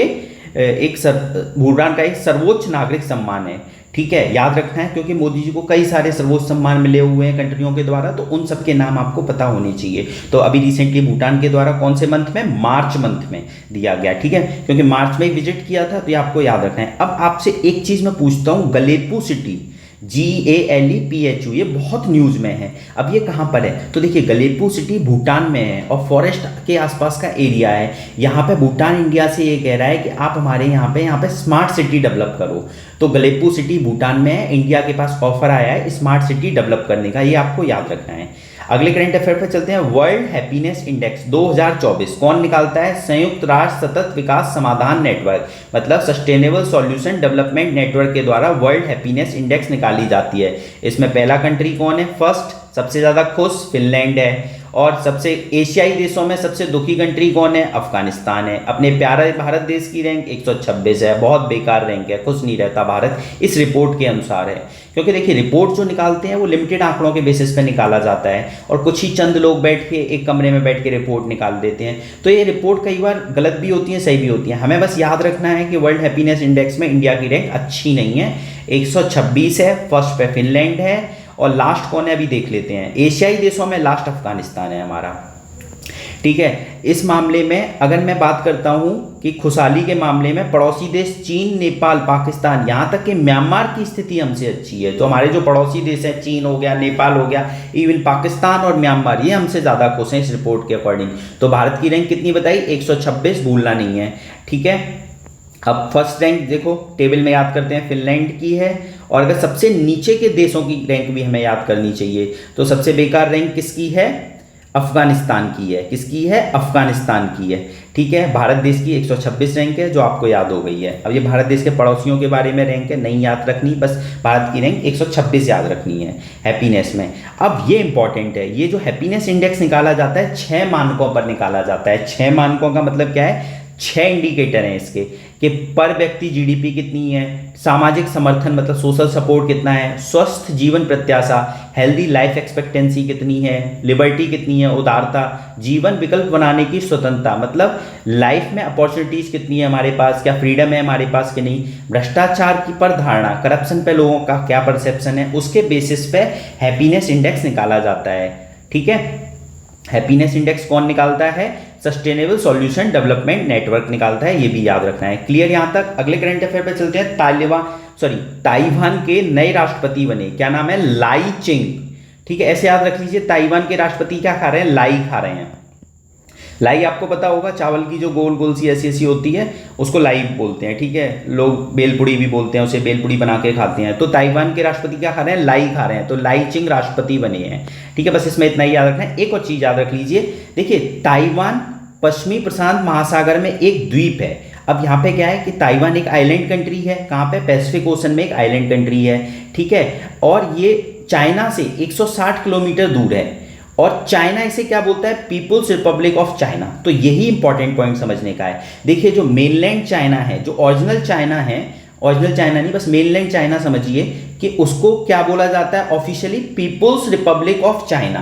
Speaker 1: का एक सर्वोच्च नागरिक सम्मान है, ठीक है, याद रखना है, क्योंकि मोदी जी को कई सारे सर्वोच्च सम्मान मिले हुए हैं कंट्रियों के द्वारा, तो उन सब के नाम आपको पता होने चाहिए। तो अभी रिसेंटली भूटान के द्वारा कौन से मंथ में? मार्च मंथ में दिया गया, ठीक है, क्योंकि मार्च में ही विजिट किया था, तो ये आपको याद रखना है। अब आपसे एक चीज मैं पूछता हूँ, गलेपू सिटी, GALEPHU, ये बहुत न्यूज़ में है। अब ये कहाँ पर है, तो देखिए गलेपू सिटी भूटान में है और फॉरेस्ट के आसपास का एरिया है। यहाँ पे भूटान इंडिया से ये कह रहा है कि आप हमारे यहाँ पे स्मार्ट सिटी डेवलप करो। तो गलेपू सिटी भूटान में है, इंडिया के पास ऑफर आया है स्मार्ट सिटी डेवलप करने का, ये आपको याद रखना है। अगले करंट अफेयर पर चलते हैं। वर्ल्ड हैप्पीनेस इंडेक्स 2024 कौन निकालता है? संयुक्त राष्ट्र सतत विकास समाधान नेटवर्क, मतलब सस्टेनेबल सॉल्यूशन डेवलपमेंट नेटवर्क के द्वारा वर्ल्ड हैप्पीनेस इंडेक्स निकाली जाती है। इसमें पहला कंट्री कौन है? फर्स्ट सबसे ज़्यादा खुश फिनलैंड है। और सबसे एशियाई देशों में सबसे दुखी कंट्री कौन है? अफगानिस्तान है। अपने प्यारे भारत देश की रैंक 126 है, बहुत बेकार रैंक है, खुश नहीं रहता भारत इस रिपोर्ट के अनुसार है। क्योंकि देखिए रिपोर्ट जो निकालते हैं वो लिमिटेड आंकड़ों के बेसिस पे निकाला जाता है और कुछ ही चंद लोग बैठ के एक कमरे में बैठ के रिपोर्ट निकाल देते हैं। तो ये रिपोर्ट कई बार गलत भी होती है, सही भी होती है। हमें बस याद रखना है कि वर्ल्ड हैप्पीनेस इंडेक्स में इंडिया की रैंक अच्छी नहीं है, 126 है, फर्स्ट पे फिनलैंड है और लास्ट कौन है अभी देख लेते हैं। एशियाई देशों में लास्ट अफगानिस्तान है हमारा। ठीक है, इस मामले में अगर मैं बात करता हूं कि खुशहाली के मामले में पड़ोसी देश चीन, नेपाल, पाकिस्तान, यहां तक कि म्यांमार की स्थिति हमसे अच्छी है। तो हमारे जो पड़ोसी देश हैं, चीन हो गया, नेपाल हो गया, इवन पाकिस्तान और म्यांमार, ये हमसे ज़्यादा खुश हैं इस रिपोर्ट के अकॉर्डिंग। तो भारत की रैंक कितनी बताई? 126, भूलना नहीं है। ठीक है, अब फर्स्ट रैंक देखो टेबल में याद करते हैं, फिनलैंड की है। और अगर सबसे नीचे के देशों की रैंक भी हमें याद करनी चाहिए तो सबसे बेकार रैंक किसकी है? अफगानिस्तान की है। किसकी है? अफगानिस्तान की है। ठीक है, भारत देश की 126 रैंक है जो आपको याद हो गई है। अब ये भारत देश के पड़ोसियों के बारे में रैंक है, नहीं याद रखनी, बस भारत की रैंक 126 याद रखनी है हैप्पीनेस में। अब ये इंपॉर्टेंट है, ये जो हैप्पीनेस इंडेक्स निकाला जाता है 6 मानकों पर निकाला जाता है। 6 मानकों का मतलब क्या है? 6 इंडिकेटर हैं इसके कि पर व्यक्ति जीडीपी कितनी है, सामाजिक समर्थन मतलब सोशल सपोर्ट कितना है, स्वस्थ जीवन प्रत्याशा हेल्दी लाइफ एक्सपेक्टेंसी कितनी है, लिबर्टी कितनी है, उदारता, जीवन विकल्प बनाने की स्वतंत्रता मतलब लाइफ में अपॉर्चुनिटीज कितनी है हमारे पास, क्या फ्रीडम है हमारे पास कि नहीं, भ्रष्टाचार की पर धारणा, करप्शन पे लोगों का क्या परसेप्शन है, उसके बेसिस पे हैप्पीनेस इंडेक्स निकाला जाता है। ठीक है, हैप्पीनेस इंडेक्स कौन निकालता है? सस्टेनेबल सॉल्यूशन डेवलपमेंट नेटवर्क निकालता है, ये भी याद रखना है। क्लियर यहां तक? अगले करंट अफेयर पे चलते हैं। ताइवान के नए राष्ट्रपति बने, क्या नाम है? लाई चिंग। ठीक है, ऐसे याद रख लीजिए, ताइवान के राष्ट्रपति क्या खा रहे हैं? लाई खा रहे हैं। लाई आपको पता होगा, चावल की जो गोल गोल सी ऐसी ऐसी होती है उसको लाई बोलते हैं। ठीक है, लोग बेलपुड़ी भी बोलते हैं उसे, बेलपुड़ी बना के खाते हैं। तो ताइवान के राष्ट्रपति क्या खा रहे हैं? लाई खा रहे हैं, तो लाई चिंग राष्ट्रपति बने हैं। ठीक है, बस इसमें इतना ही याद रखना है। एक और चीज याद रख लीजिए, देखिए ताइवान पश्चिमी प्रशांत महासागर में एक द्वीप है। अब यहाँ पे क्या है कि ताइवान एक आइलैंड कंट्री है। कहाँ पे? पैसिफिक ओशन में एक आइलैंड कंट्री है। ठीक है, और ये चाइना से 160 किलोमीटर दूर है और चाइना इसे क्या बोलता है? People's Republic of China. तो यही इंपॉर्टेंट पॉइंट समझने का है। देखिए जो मेनलैंड चाइना है, जो ओरिजिनल चाइना है, ओरिजिनल चाइना नहीं बस मेनलैंड चाइना समझिए कि उसको क्या बोला जाता है officially? People's Republic of China.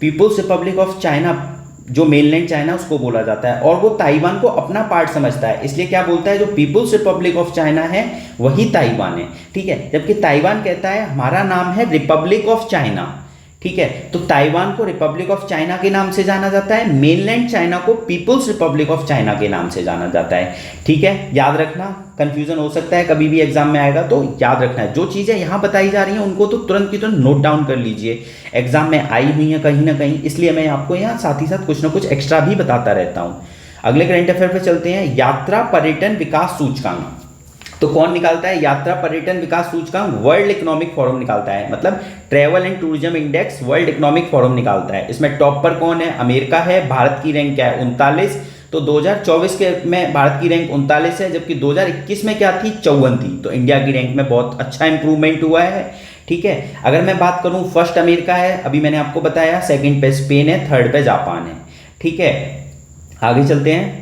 Speaker 1: People's Republic of China जो मेनलैंड चाइना उसको बोला जाता है और वो ताइवान को अपना पार्ट समझता है, इसलिए क्या बोलता है? जो पीपुल्स रिपब्लिक ऑफ चाइना है वही ताइवान है। ठीक है, जबकि ताइवान कहता है हमारा नाम है रिपब्लिक ऑफ चाइना। ठीक है, तो ताइवान को रिपब्लिक ऑफ चाइना के नाम से जाना जाता है, मेनलैंड चाइना को पीपुल्स रिपब्लिक ऑफ चाइना के नाम से जाना जाता है। ठीक है, याद रखना, कंफ्यूजन हो सकता है कभी भी एग्जाम में आएगा, तो याद रखना है जो चीज़ें यहाँ बताई जा रही हैं उनको तो तुरंत की तुरंत नोट डाउन कर लीजिए, एग्जाम में आई हुई है कहीं ना कहीं, इसलिए मैं आपको यहाँ साथ ही साथ कुछ ना कुछ एक्स्ट्रा भी बताता रहता हूँ। अगले करंट अफेयर पे चलते हैं। यात्रा पर्यटन विकास सूचकांक तो कौन निकालता है? यात्रा पर्यटन विकास सूचकांक वर्ल्ड इकोनॉमिक फोरम निकालता है, मतलब travel and tourism index world economic forum निकालता है। इसमें टॉप पर कौन है? अमेरिका है। भारत की रैंक क्या है? 39। तो 2024 के में भारत की रैंक 39 है, जबकि 2021 में क्या थी? 54 थी। तो इंडिया की रैंक में बहुत अच्छा इंप्रूवमेंट हुआ है। ठीक है, अगर मैं बात करूं, फर्स्ट अमेरिका है, अभी मैंने आपको बताया, सेकंड पे स्पेन है, थर्ड पे जापान है। ठीक है, आगे चलते हैं।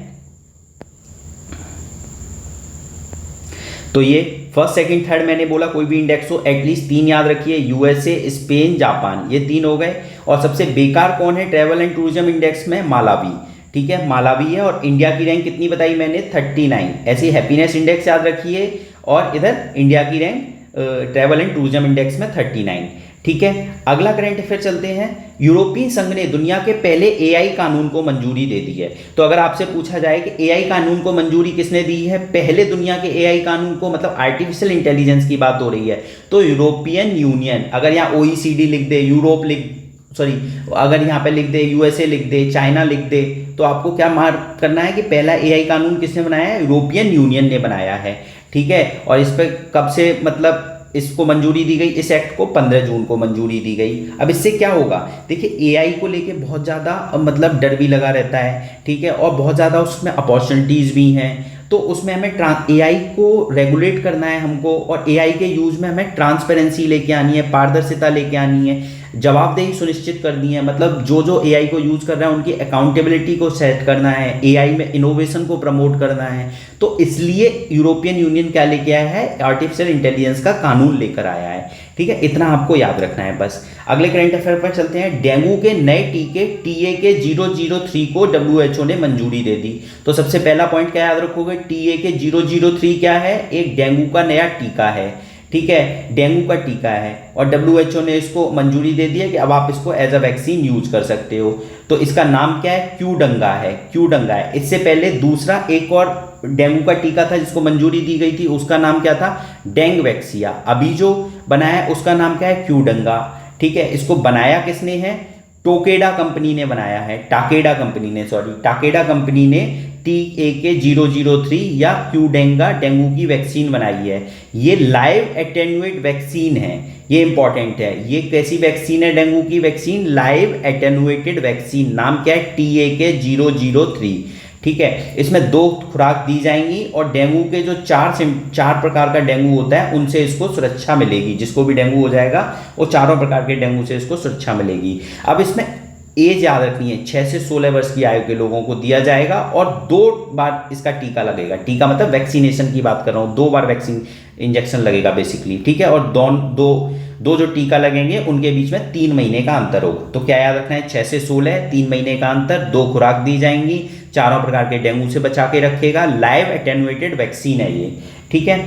Speaker 1: तो ये फर्स्ट सेकंड थर्ड मैंने बोला कोई भी इंडेक्स हो एटलीस्ट 3 याद रखिए, यूएसए, स्पेन, जापान, ये 3 हो गए। और सबसे बेकार कौन है ट्रैवल एंड टूरिज्म इंडेक्स में? मालावी। ठीक है, मालावी है। और इंडिया की रैंक कितनी बताई मैंने? 39। ऐसे हैप्पीनेस इंडेक्स याद रखिए और इधर इंडिया की rank travel and tourism index में 39। ठीक है, अगला करंट अफेयर चलते हैं। यूरोपीय संघ ने दुनिया के पहले एआई कानून को मंजूरी दे दी है। तो अगर आपसे पूछा जाए कि एआई कानून को मंजूरी किसने दी है, पहले दुनिया के एआई कानून को, मतलब आर्टिफिशियल इंटेलिजेंस की बात हो रही है, तो यूरोपियन यूनियन। अगर यहाँ ओईसीडी लिख दे, अगर यहाँ पे लिख दे यूएसए लिख दे, चाइना लिख दे, तो आपको क्या मार्क करना है कि पहला एआई कानून किसने बनाया है, यूरोपियन यूनियन ने बनाया है। ठीक है, और इस पर कब से मतलब इसको मंजूरी दी गई, इस एक्ट को 15 जून को मंजूरी दी गई। अब इससे क्या होगा, देखिए एआई को लेके बहुत ज़्यादा मतलब डर भी लगा रहता है, ठीक है, और बहुत ज़्यादा उसमें अपॉर्चुनिटीज़ भी हैं। तो उसमें हमें एआई को रेगुलेट करना है हमको, और एआई के यूज़ में हमें ट्रांसपेरेंसी लेके आनी है, पारदर्शिता लेके आनी है, जवाबदेही सुनिश्चित करनी है। मतलब जो एआई को यूज़ कर रहा है उनकी अकाउंटेबिलिटी को सेट करना है, एआई में इनोवेशन को प्रमोट करना है। तो इसलिए यूरोपियन यूनियन क्या लेके आया है, आर्टिफिशियल इंटेलिजेंस का कानून लेकर आया है। ठीक है, इतना आपको याद रखना है बस। अगले करंट अफेयर पर चलते हैं। डेंगू के नए टीके TAK 003 को WHO ने मंजूरी दे दी। तो सबसे पहला पॉइंट क्या याद रखोगे, TAK 003 क्या है, एक डेंगू का नया टीका है। ठीक है, डेंगू का टीका है और WHO ने इसको मंजूरी दे दी है कि अब आप इसको एज अ वैक्सीन यूज कर सकते हो। तो इसका नाम क्या है, क्यूडंगा है। इससे पहले दूसरा एक और डेंगू का टीका था जिसको मंजूरी दी गई थी, उसका नाम क्या था, डेंग वैक्सिया। अभी जो बनाया है उसका नाम क्या है, क्यूडंगा। ठीक है, इसको बनाया किसने है, टाकेडा कंपनी ने बनाया है, टाकेडा कंपनी ने TAK 003 या क्यूडेंगा डेंगू की वैक्सीन बनाई है। ये लाइव एटेन्युएट वैक्सीन है, ये इंपॉर्टेंट है। ये कैसी वैक्सीन है, डेंगू की वैक्सीन, लाइव एटेन्युएटेड वैक्सीन। नाम क्या है, TAK 003। ठीक है, इसमें 2 खुराक दी जाएंगी और डेंगू के जो 4 प्रकार का डेंगू होता है उनसे इसको सुरक्षा मिलेगी। जिसको भी डेंगू हो जाएगा वो चारों प्रकार के डेंगू से इसको सुरक्षा मिलेगी। अब इसमें एज याद रखनी है, 6 से 16 वर्ष की आयु के लोगों को दिया जाएगा और 2 बार इसका टीका लगेगा। टीका मतलब वैक्सीनेशन की बात कर रहा हूँ, 2 बार वैक्सीन इंजेक्शन लगेगा बेसिकली। ठीक है, और दो जो टीका लगेंगे उनके बीच में 3 महीने का अंतर होगा। तो क्या याद रखना है, 6 से 16, 3 महीने का अंतर, 2 खुराक दी जाएंगी, चारों प्रकार के डेंगू से बचा के रखेगा। लाइव एटेन्युएटेड वैक्सीन है ये। ठीक है,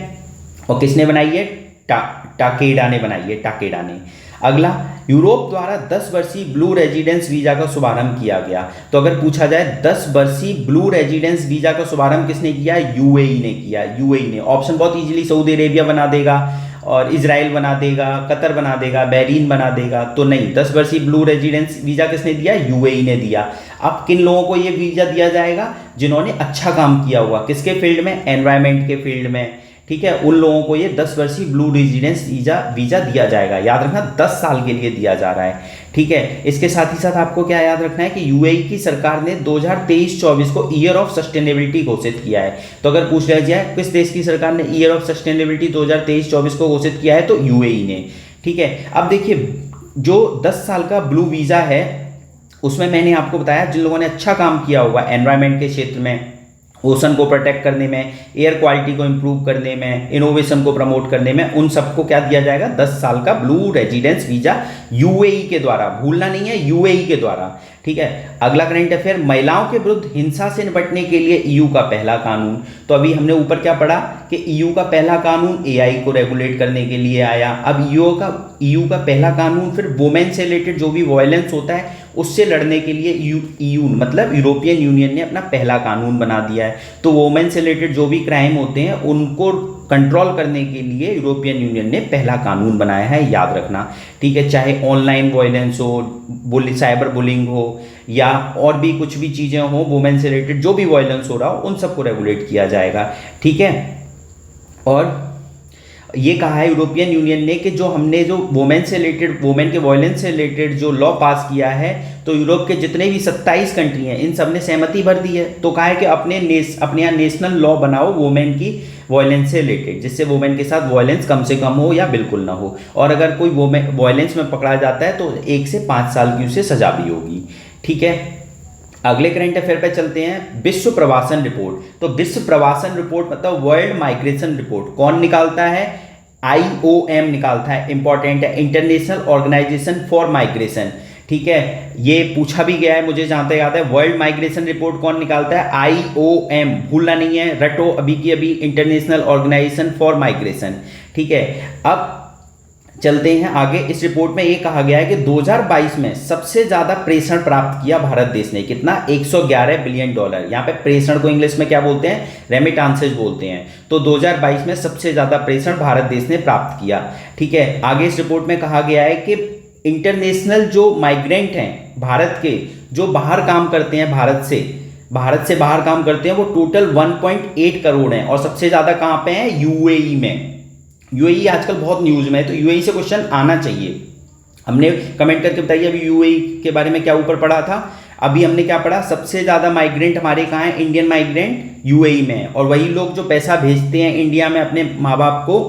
Speaker 1: और किसने बनाई है, टाकेडा ने बनाई है, टाकेडा ने। अगला, यूरोप द्वारा 10 वर्षीय ब्लू रेजिडेंस वीजा का शुभारंभ किया गया। तो अगर पूछा जाए 10 वर्षीय ब्लू रेजिडेंस वीजा का शुभारंभ किसने किया, यूएई ने किया। यूएई ने, ऑप्शन बहुत इजीली सऊदी अरेबिया बना देगा और इजराइल बना देगा, कतर बना देगा, बहरीन बना देगा, तो नहीं, 10 वर्षीय ब्लू रेजिडेंस वीजा किसने दिया, यूएई ने दिया। अब किन लोगों को ये वीजा दिया जाएगा, जिन्होंने अच्छा काम किया हुआ, किसके फील्ड में, एनवायरमेंट के फील्ड में। ठीक है, उन लोगों को ये 10 वर्षीय ब्लू रेजिडेंस वीजा दिया जाएगा। याद रखना 10 साल के लिए दिया जा रहा है। ठीक है, इसके साथ ही साथ आपको क्या याद रखना है कि यूएई की सरकार ने 2023-24 को ईयर ऑफ सस्टेनेबिलिटी घोषित किया है। तो अगर पूछ लिया जाए किस देश की सरकार ने ईयर ऑफ सस्टेनेबिलिटी 2023-24 को घोषित किया है, तो यूएई ने। ठीक है, अब देखिए जो 10 साल का ब्लू वीजा है उसमें मैंने आपको बताया जिन लोगों ने अच्छा काम किया हुआ एनवायरमेंट के क्षेत्र में, ओशन को प्रोटेक्ट करने में, एयर क्वालिटी को इंप्रूव करने में, इनोवेशन को प्रमोट करने में, उन सबको क्या दिया जाएगा, 10 साल का ब्लू रेजिडेंस वीजा यूएई के द्वारा। भूलना नहीं है, यूएई के द्वारा। ठीक है, अगला करंट अफेयर, महिलाओं के विरुद्ध हिंसा से निपटने के लिए ईयू का पहला कानून। तो अभी हमने ऊपर क्या पढ़ा कि ईयू का पहला कानून एआई को रेगुलेट करने के लिए आया। अब ईयू का पहला कानून फिर वुमेन से रिलेटेड जो भी वायलेंस होता है उससे लड़ने के लिए ईयू मतलब यूरोपियन यूनियन ने अपना पहला कानून बना दिया है। तो वुमेन से रिलेटेड जो भी क्राइम होते हैं उनको कंट्रोल करने के लिए यूरोपियन यूनियन ने पहला कानून बनाया है, याद रखना। ठीक है, चाहे ऑनलाइन वायलेंस हो, साइबर बुलिंग हो या और भी कुछ भी चीज़ें हो, वुमेन से रिलेटेड जो भी वायलेंस हो रहा हो उन सबको रेगुलेट किया जाएगा। ठीक है, और ये कहा है यूरोपियन यूनियन ने कि जो हमने जो वुमेन के वायलेंस से रिलेटेड जो लॉ पास किया है, तो यूरोप के जितने भी 27 कंट्री हैं इन सब ने सहमति भर दी है। तो कहा है कि अपने यहाँ नेशनल लॉ बनाओ वुमेन की वायलेंस से रिलेटेड, जिससे वुमेन के साथ वायलेंस कम से कम हो या बिल्कुल ना हो। और अगर कोई वायलेंस में पकड़ा जाता है तो 1 से 5 साल की उसे सजा भी होगी। ठीक है, अगले करंट अफेयर पे चलते हैं। विश्व प्रवासन रिपोर्ट। तो विश्व प्रवासन रिपोर्ट मतलब वर्ल्ड माइग्रेशन रिपोर्ट कौन निकालता है, IOM निकालता है। इंपॉर्टेंट है, इंटरनेशनल ऑर्गेनाइजेशन फॉर माइग्रेशन। ठीक है, ये पूछा भी गया है मुझे जहां तक याद है। वर्ल्ड माइग्रेशन रिपोर्ट कौन निकालता है, IOM, भूलना नहीं है, रटो अभी की अभी, इंटरनेशनल ऑर्गेनाइजेशन फॉर माइग्रेशन। ठीक है, अब चलते हैं आगे। इस रिपोर्ट में ये कहा गया है कि 2022 में सबसे ज्यादा प्रेषण प्राप्त किया भारत देश ने। कितना? 111 बिलियन डॉलर। यहाँ पे प्रेषण को इंग्लिश में क्या बोलते हैं? रेमिटांसेज बोलते हैं। तो 2022 में सबसे ज्यादा प्रेषण भारत देश ने प्राप्त किया। ठीक है, आगे इस रिपोर्ट में कहा गया है कि इंटरनेशनल जो माइग्रेंट हैं भारत के, जो बाहर काम करते हैं भारत से बाहर काम करते हैं, वो टोटल 1.8 करोड़ हैं। और सबसे ज्यादा कहाँ पे हैं? यूएई में। यूएई आजकल बहुत न्यूज में है, तो यूएई से क्वेश्चन आना चाहिए। हमने कमेंट करके बताइए अभी यूएई के बारे में क्या ऊपर पढ़ा था। अभी हमने क्या पढ़ा? सबसे ज्यादा माइग्रेंट हमारे कहाँ है? इंडियन माइग्रेंट यूएई में है। और वही लोग जो पैसा भेजते हैं इंडिया में अपने माँ बाप को,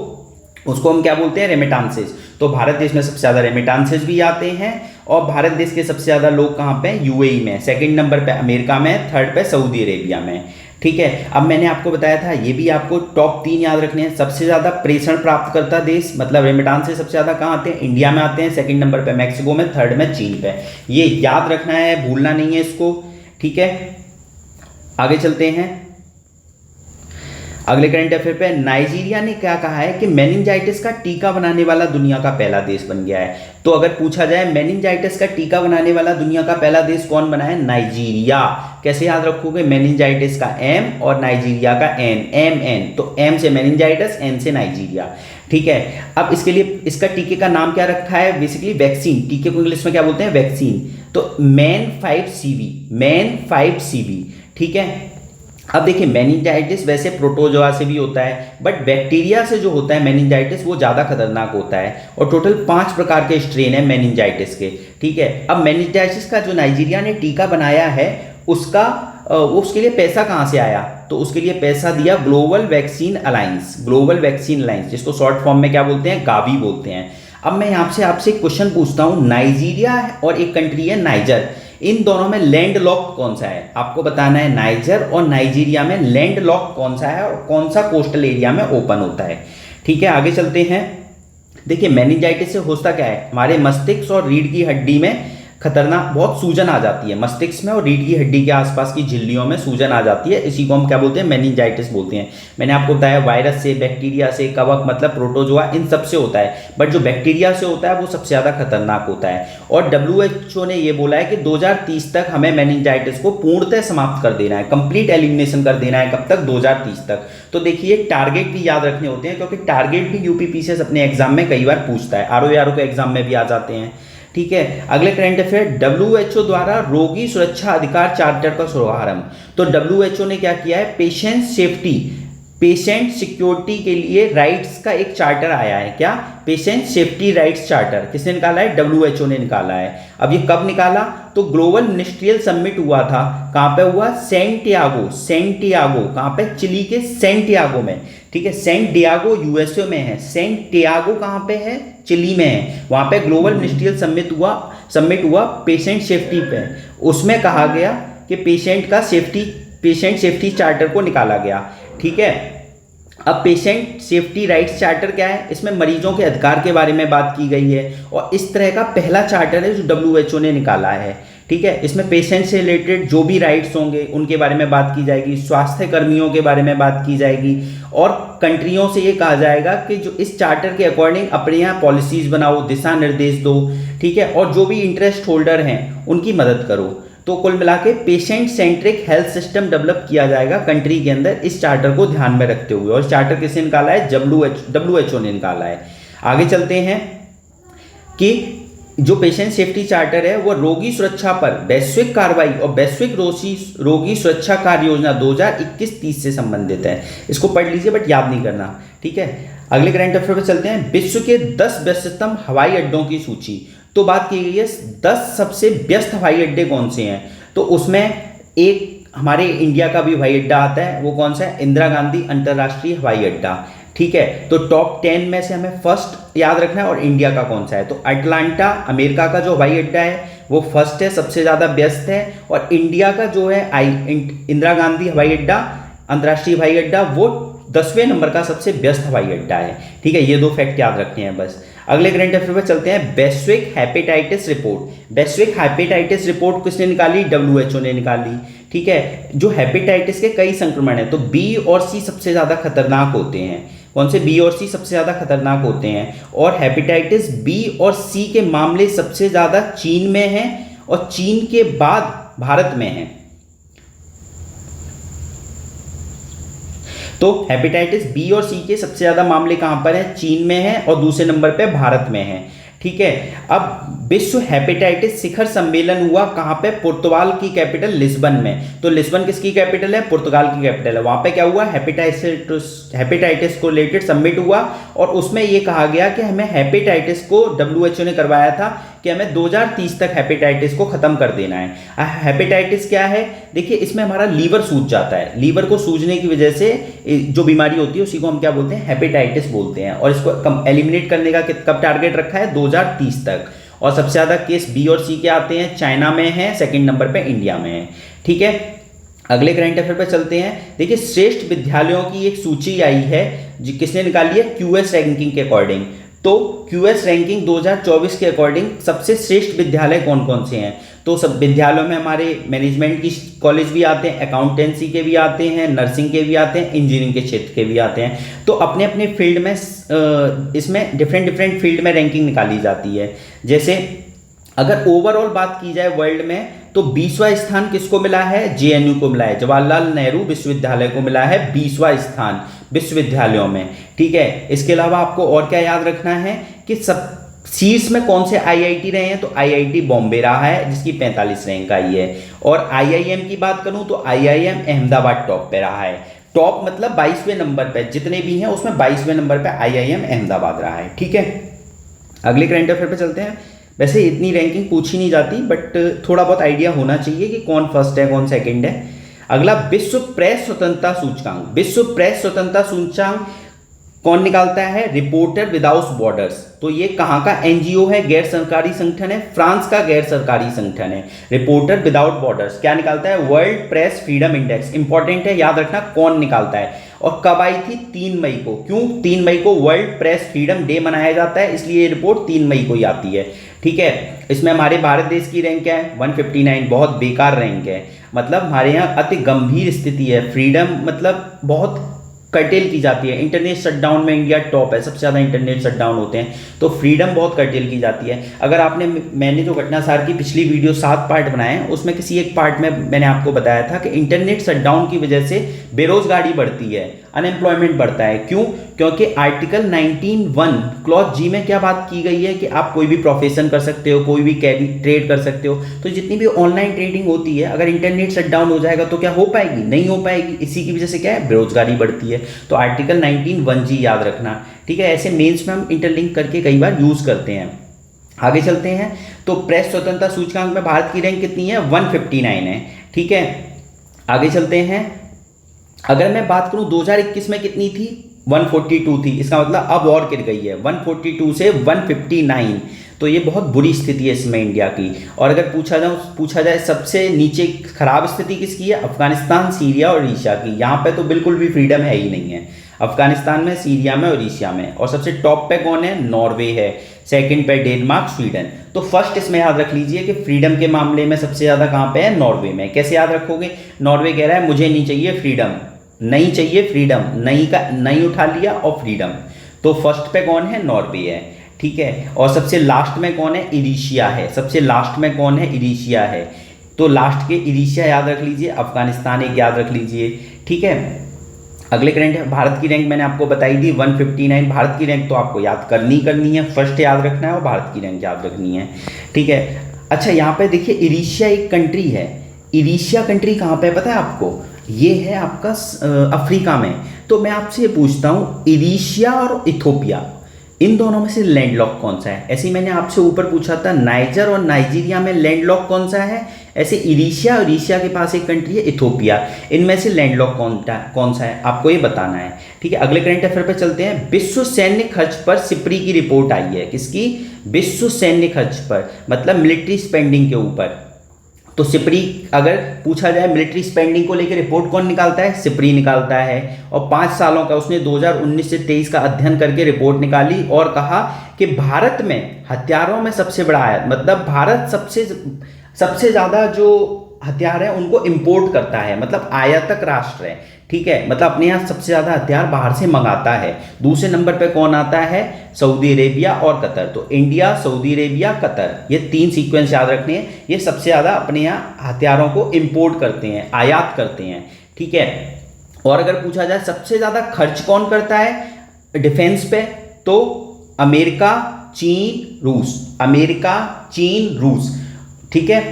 Speaker 1: उसको हम क्या बोलते हैं? रेमिटांसेस। तो भारत देश में सबसे ज्यादा रेमिटांसेस भी आते हैं। और भारत देश के सबसे ज्यादा लोग कहाँ पे? यूएई में। सेकंड नंबर पे अमेरिका में, थर्ड पे सऊदी अरेबिया में। ठीक है, अब मैंने आपको बताया था, ये भी आपको टॉप 3 याद रखने हैं। सबसे ज्यादा प्रेषण प्राप्त करता देश, मतलब रेमिटांस से सबसे ज्यादा कहाँ आते हैं? इंडिया में आते हैं। सेकंड नंबर पे मैक्सिको में, थर्ड में चीन पे। ये याद रखना है, भूलना नहीं है इसको। ठीक है, आगे चलते हैं अगले करंट अफेयर पे। नाइजीरिया ने क्या कहा है कि मेनिंजाइटिस का टीका बनाने वाला दुनिया का पहला देश बन गया है। तो अगर पूछा जाए मेनिंजाइटिस का टीका बनाने वाला दुनिया का पहला देश कौन बना है? नाइजीरिया। कैसे याद रखोगे? मेनिंजाइटिस का एम और नाइजीरिया का एन, एम एन। तो एम से मेनिंजाइटिस, एन से नाइजीरिया। ठीक है, अब इसके लिए इसका टीके का नाम क्या रखा है? Basically vaccine. टीके को इंग्लिश में क्या बोलते हैं? वैक्सीन। तो मैन 5CV, मैन 5CV। ठीक है, अब देखिए मेनिंजाइटिस वैसे प्रोटोजोआ से भी होता है, बट बैक्टीरिया से जो होता है मेनिंजाइटिस वो ज़्यादा खतरनाक होता है। और टोटल 5 प्रकार के स्ट्रेन है मेनिंजाइटिस के। ठीक है, अब मेनिंजाइटिस का जो नाइजीरिया ने टीका बनाया है उसके लिए पैसा कहाँ से आया? तो उसके लिए पैसा दिया global vaccine alliance, global vaccine alliance, जिसको शॉर्ट फॉर्म में क्या बोलते हैं? गावी बोलते हैं। अब मैं यहाँ से आपसे एक क्वेश्चन पूछता हूँ। नाइजीरिया और एक कंट्री है नाइजर, इन दोनों में लैंड लॉक कौन सा है? आपको बताना है। नाइजर और नाइजीरिया में लैंड लॉक कौन सा है और कौन सा कोस्टल एरिया में ओपन होता है? ठीक है, आगे चलते हैं। देखिए मेनिंजाइटिस से होता क्या है? हमारे मस्तिष्क और रीढ़ की हड्डी में खतरनाक बहुत सूजन आ जाती है। मस्तिष्क में और रीढ़ की हड्डी के आसपास की झिल्लियों में सूजन आ जाती है। इसी को हम क्या बोलते हैं? मेनिंजाइटिस बोलते हैं। मैंने आपको बताया वायरस से, बैक्टीरिया से, कवक मतलब प्रोटोजोआ, इन सब से होता है। बट जो बैक्टीरिया से होता है वो सबसे ज़्यादा खतरनाक होता है। और WHO ने ये बोला है कि 2030 तक हमें मेनिंजाइटिस को पूर्णतः समाप्त कर देना है, कंप्लीट एलिमिनेशन कर देना है। कब तक? 2030 तक। तो देखिए टारगेट भी याद रखने होते हैं, क्योंकि टारगेट भी यूपीपीसीएस अपने एग्जाम में कई बार पूछता है। आरओ के एग्जाम में भी आ जाते हैं। ठीक है, अगले करंट अफेयर। WHO द्वारा रोगी सुरक्षा अधिकार चार्टर का शुभारंभ। तो WHO ने क्या किया है? पेशेंट सेफ्टी, पेशेंट सिक्योरिटी के लिए राइट्स का एक चार्टर आया है। क्या? Patient safety rights charter. किसने निकाला है? WHO ने निकाला है। अब ये कब निकाला? तो ग्लोबल मिनिस्ट्रियल समिट हुआ था। कहाँ पे हुआ? Santiago, Santiago. कहाँ पे? चिली के सेंटियागो में। ठीक है, सेंट डियागो यूएसए में है, सेंटियागो कहाँ पे है? चिली में है। वहाँ पे ग्लोबल मिनिस्ट्रियल समिट हुआ पेशेंट सेफ्टी पे। उसमें कहा गया कि पेशेंट सेफ्टी चार्टर को निकाला गया। ठीक है, अब पेशेंट सेफ्टी राइट्स चार्टर क्या है? इसमें मरीजों के अधिकार के बारे में बात की गई है और इस तरह का पहला चार्टर है जो WHO ने निकाला है। ठीक है, इसमें पेशेंट से रिलेटेड जो भी राइट्स होंगे उनके बारे में बात की जाएगी, स्वास्थ्य कर्मियों के बारे में बात की जाएगी और कंट्रियों से ये कहा जाएगा कि जो इस चार्टर के अकॉर्डिंग अपने यहाँ पॉलिसीज बनाओ, दिशा निर्देश दो। ठीक है, और जो भी इंटरेस्ट होल्डर हैं उनकी मदद करो। तो कुल मिला के patient centric health system develop किया जाएगा कंट्री के अंदर, इस चार्टर को ध्यान में रखते हुए। और चार्टर किसने निकाला है? WHO ने निकाला है। आगे चलते हैं कि जो पेशेंट सेफ्टी चार्टर है वो रोगी सुरक्षा पर वैश्विक कार्रवाई और वैश्विक रोगी सुरक्षा कार्य योजना 2021-30 से संबंधित है। इसको पढ़ लीजिए बट याद नहीं करना। ठीक है, अगले करंट अफेयर पर चलते हैं। विश्व के 10 व्यस्ततम हवाई अड्डों की सूची। तो बात की गई है 10 सबसे व्यस्त हवाई अड्डे कौन से हैं। तो उसमें एक हमारे इंडिया का भी हवाई अड्डा आता है। वो कौन सा है? इंदिरा गांधी अंतर्राष्ट्रीय हवाई अड्डा। ठीक है, तो टॉप 10 में से हमें फर्स्ट याद रखना है। और इंडिया का कौन सा है? तो अटलांटा अमेरिका का जो हवाई अड्डा है वो फर्स्ट है, सबसे ज़्यादा व्यस्त है। और इंडिया का जो है इंदिरा गांधी हवाई अड्डा अंतर्राष्ट्रीय हवाई अड्डा वो 10वें नंबर का सबसे व्यस्त हवाई अड्डा है। ठीक है, ये 2 फैक्ट याद रखने हैं बस। अगले करंट अफेयर पर चलते हैं। वैश्विक हेपेटाइटिस रिपोर्ट। वैश्विक हेपेटाइटिस रिपोर्ट किसने निकाली? WHO ने निकाली। ठीक है, जो हेपेटाइटिस के कई संक्रमण हैं तो B और C सबसे ज़्यादा खतरनाक होते हैं। कौन से बी और सी सबसे ज़्यादा खतरनाक होते हैं, और हेपेटाइटिस बी और सी के मामले सबसे ज़्यादा चीन में हैं और चीन के बाद भारत में हैं। तो हेपेटाइटिस बी और सी के सबसे ज़्यादा मामले कहाँ पर हैं? चीन में हैं और दूसरे नंबर पे भारत में हैं। ठीक है, अब विश्व हेपेटाइटिस शिखर सम्मेलन हुआ कहाँ पे? पुर्तगाल की कैपिटल लिस्बन में। तो लिस्बन किसकी कैपिटल है? पुर्तगाल की कैपिटल है। वहाँ पे क्या हुआ? हेपेटाइटिस को रिलेटेड समिट हुआ और उसमें ये कहा गया कि हमें हेपेटाइटिस को WHO ने करवाया था कि हमें 2030 तक हेपेटाइटिस को खत्म कर देना है। हेपेटाइटिस क्या है? देखिए, इसमें हमारा लीवर सूज जाता है। लीवर को सूजने की वजह से जो बीमारी होती है उसी को हम क्या बोलते हैं? हेपेटाइटिस बोलते हैं। और इसको एलिमिनेट करने का कब टारगेट रखा है? 2030 तक। और सबसे ज़्यादा केस बी और सी के आते हैं, चाइना में है, सेकंड नंबर पे इंडिया में है। ठीक है, अगले करंट अफेयर पे चलते हैं। देखिए, श्रेष्ठ विद्यालयों की एक सूची आई है, किसने निकाली है? क्यूएस रैंकिंग के अकॉर्डिंग। तो क्यूएस रैंकिंग 2024 के अकॉर्डिंग सबसे श्रेष्ठ विद्यालय कौन कौन से हैं? तो सब विद्यालयों में हमारे मैनेजमेंट की कॉलेज भी आते हैं, अकाउंटेंसी के भी आते हैं, नर्सिंग के भी आते हैं, इंजीनियरिंग के क्षेत्र के भी आते हैं। तो अपने अपने फील्ड में इसमें डिफरेंट फील्ड में रैंकिंग निकाली जाती है। जैसे अगर ओवरऑल बात की जाए वर्ल्ड में, तो 20वां स्थान किसको मिला है? जेएनयू को मिला है। जवाहरलाल नेहरू विश्वविद्यालय को मिला है 20वां स्थान विश्वविद्यालयों में। ठीक है, इसके अलावा आपको और क्या याद रखना है कि सब शीर्ष में कौन से आईआईटी रहे हैं? तो आईआईटी बॉम्बे रहा है जिसकी 45 रैंक आई है। और आईआईएम की बात करूं तो आईआईएम अहमदाबाद टॉप पे रहा है। टॉप मतलब 22वें नंबर पे, जितने भी हैं उसमें 22वें नंबर पे आईआईएम अहमदाबाद रहा है। ठीक है, अगले करंट अफेयर पे चलते हैं। वैसे इतनी रैंकिंग पूछी नहीं जाती, बट थोड़ा बहुत आइडिया होना चाहिए कि कौन फर्स्ट है कौन सेकंड है। अगला, विश्व प्रेस स्वतंत्रता सूचकांक। विश्व प्रेस स्वतंत्रता सूचकांक कौन निकालता है? Reporter without borders. तो ये कहाँ का एनजीओ है? गैर सरकारी संगठन है, फ्रांस का गैर सरकारी संगठन है। रिपोर्टर विदाउट बॉर्डर्स क्या निकालता है? World press freedom index. Important है, याद रखना कौन निकालता है। और कब आई थी? 3 मई को। क्यों 3 मई को वर्ल्ड प्रेस फ्रीडम डे मनाया जाता है, इसलिए ये रिपोर्ट 3 मई को ही आती है। ठीक है, इसमें हमारे भारत देश की रैंक क्या है? 159। बहुत बेकार रैंक है, मतलब हमारे यहाँ अति गंभीर स्थिति है। फ्रीडम मतलब बहुत कर्टेल की जाती है। इंटरनेट शटडाउन में इंडिया टॉप है, सबसे ज़्यादा इंटरनेट शटडाउन होते हैं, तो फ्रीडम बहुत कर्टेल की जाती है। अगर मैंने जो घटनासार की पिछली वीडियो 7 पार्ट बनाए हैं, उसमें किसी एक पार्ट में मैंने आपको बताया था कि इंटरनेट शटडाउन की वजह से बेरोजगारी बढ़ती है, अनएम्प्लॉयमेंट बढ़ता है। क्यों? क्योंकि आर्टिकल 19(1) क्लॉज जी में क्या बात की गई है कि आप कोई भी प्रोफेशन कर सकते हो, कोई भी ट्रेड कर सकते हो। तो जितनी भी ऑनलाइन ट्रेडिंग होती है, अगर इंटरनेट शटडाउन हो जाएगा तो क्या हो पाएगी? नहीं हो पाएगी। इसी की वजह से क्या है? बेरोजगारी बढ़ती है। तो आर्टिकल 19(1) याद रखना। ठीक है, ऐसे मेंस में हम इंटरलिंक करके कई बार यूज करते हैं। आगे चलते हैं, तो प्रेस स्वतंत्रता सूचकांक में भारत की रैंक कितनी है? 159 है। ठीक है, आगे चलते हैं। अगर मैं बात करूं 2021 में कितनी थी? 142 थी। इसका मतलब अब और गिर गई है, 142 से 159। तो ये बहुत बुरी स्थिति है इसमें इंडिया की। और अगर पूछा जाए सबसे नीचे खराब स्थिति किसकी है? अफगानिस्तान, सीरिया और एशिया की। यहाँ पे तो बिल्कुल भी फ्रीडम है ही नहीं है, अफगानिस्तान में, सीरिया में और एशिया में। और सबसे टॉप पे कौन है? नॉर्वे है। सेकंड पे डेनमार्क, स्वीडन। तो फर्स्ट इसमें याद रख लीजिए कि फ्रीडम के मामले में सबसे ज़्यादा कहाँ पे है? नॉर्वे में। कैसे याद रखोगे? नॉर्वे कह रहा है मुझे नहीं चाहिए फ्रीडम, नहीं चाहिए फ्रीडम, नहीं का नहीं उठा लिया और फ्रीडम। तो फर्स्ट पे कौन है? नॉर्वे है। ठीक है, और सबसे लास्ट में कौन है? इरिशिया है। सबसे लास्ट में कौन है? इरिशिया है। तो लास्ट के इरिशिया याद रख लीजिए, अफगानिस्तान एक याद रख लीजिए। ठीक है, अगले करंट है। भारत की रैंक मैंने आपको बताई थी 159। भारत की रैंक तो आपको याद करनी है, फर्स्ट याद रखना है और भारत की रैंक याद रखनी है। ठीक है, अच्छा यहाँ पे देखिए, इरिशिया एक कंट्री है। इरिशिया कंट्री कहाँ पे पता है आपको? ये है आपका अफ्रीका में। तो मैं आपसे ये पूछता हूँ, इरिशिया और इथोपिया, इन दोनों में से लैंडलॉक कौन सा है? ऐसे ही मैंने आपसे ऊपर पूछा था नाइजर और नाइजीरिया में लैंडलॉक कौन सा है, ऐसे इरिशिया और इरिशिया के पास एक कंट्री है इथोपिया, इनमें से लैंडलॉक कौन सा है, आपको ये बताना है। ठीक है, अगले करंट अफेयर पर चलते हैं। विश्व सैन्य खर्च पर सिप्री की रिपोर्ट आई है। किसकी? विश्व सैन्य खर्च पर, मतलब मिलिट्री स्पेंडिंग के ऊपर। तो सिप्री, अगर पूछा जाए मिलिट्री स्पेंडिंग को लेकर रिपोर्ट कौन निकालता है? सिप्री निकालता है। और 5 सालों का उसने 2019 से 23 का अध्ययन करके रिपोर्ट निकाली और कहा कि भारत में हथियारों में सबसे बड़ा है, मतलब भारत सबसे ज़्यादा जो हथियार है उनको इंपोर्ट करता है, मतलब आयातक राष्ट्र है, ठीक है, मतलब अपने यहाँ सबसे ज्यादा हथियार बाहर से मंगाता है। दूसरे नंबर पे कौन आता है? सऊदी अरेबिया और कतर। तो इंडिया, सऊदी अरेबिया, कतर, ये 3 सीक्वेंस याद रखने हैं। ये सबसे ज्यादा अपने यहाँ हथियारों को इंपोर्ट करते हैं, आयात करते हैं, ठीक है। और अगर पूछा जाए सबसे ज्यादा खर्च कौन करता है डिफेंस पे, तो अमेरिका, चीन, रूस, अमेरिका, चीन, रूस, ठीक है।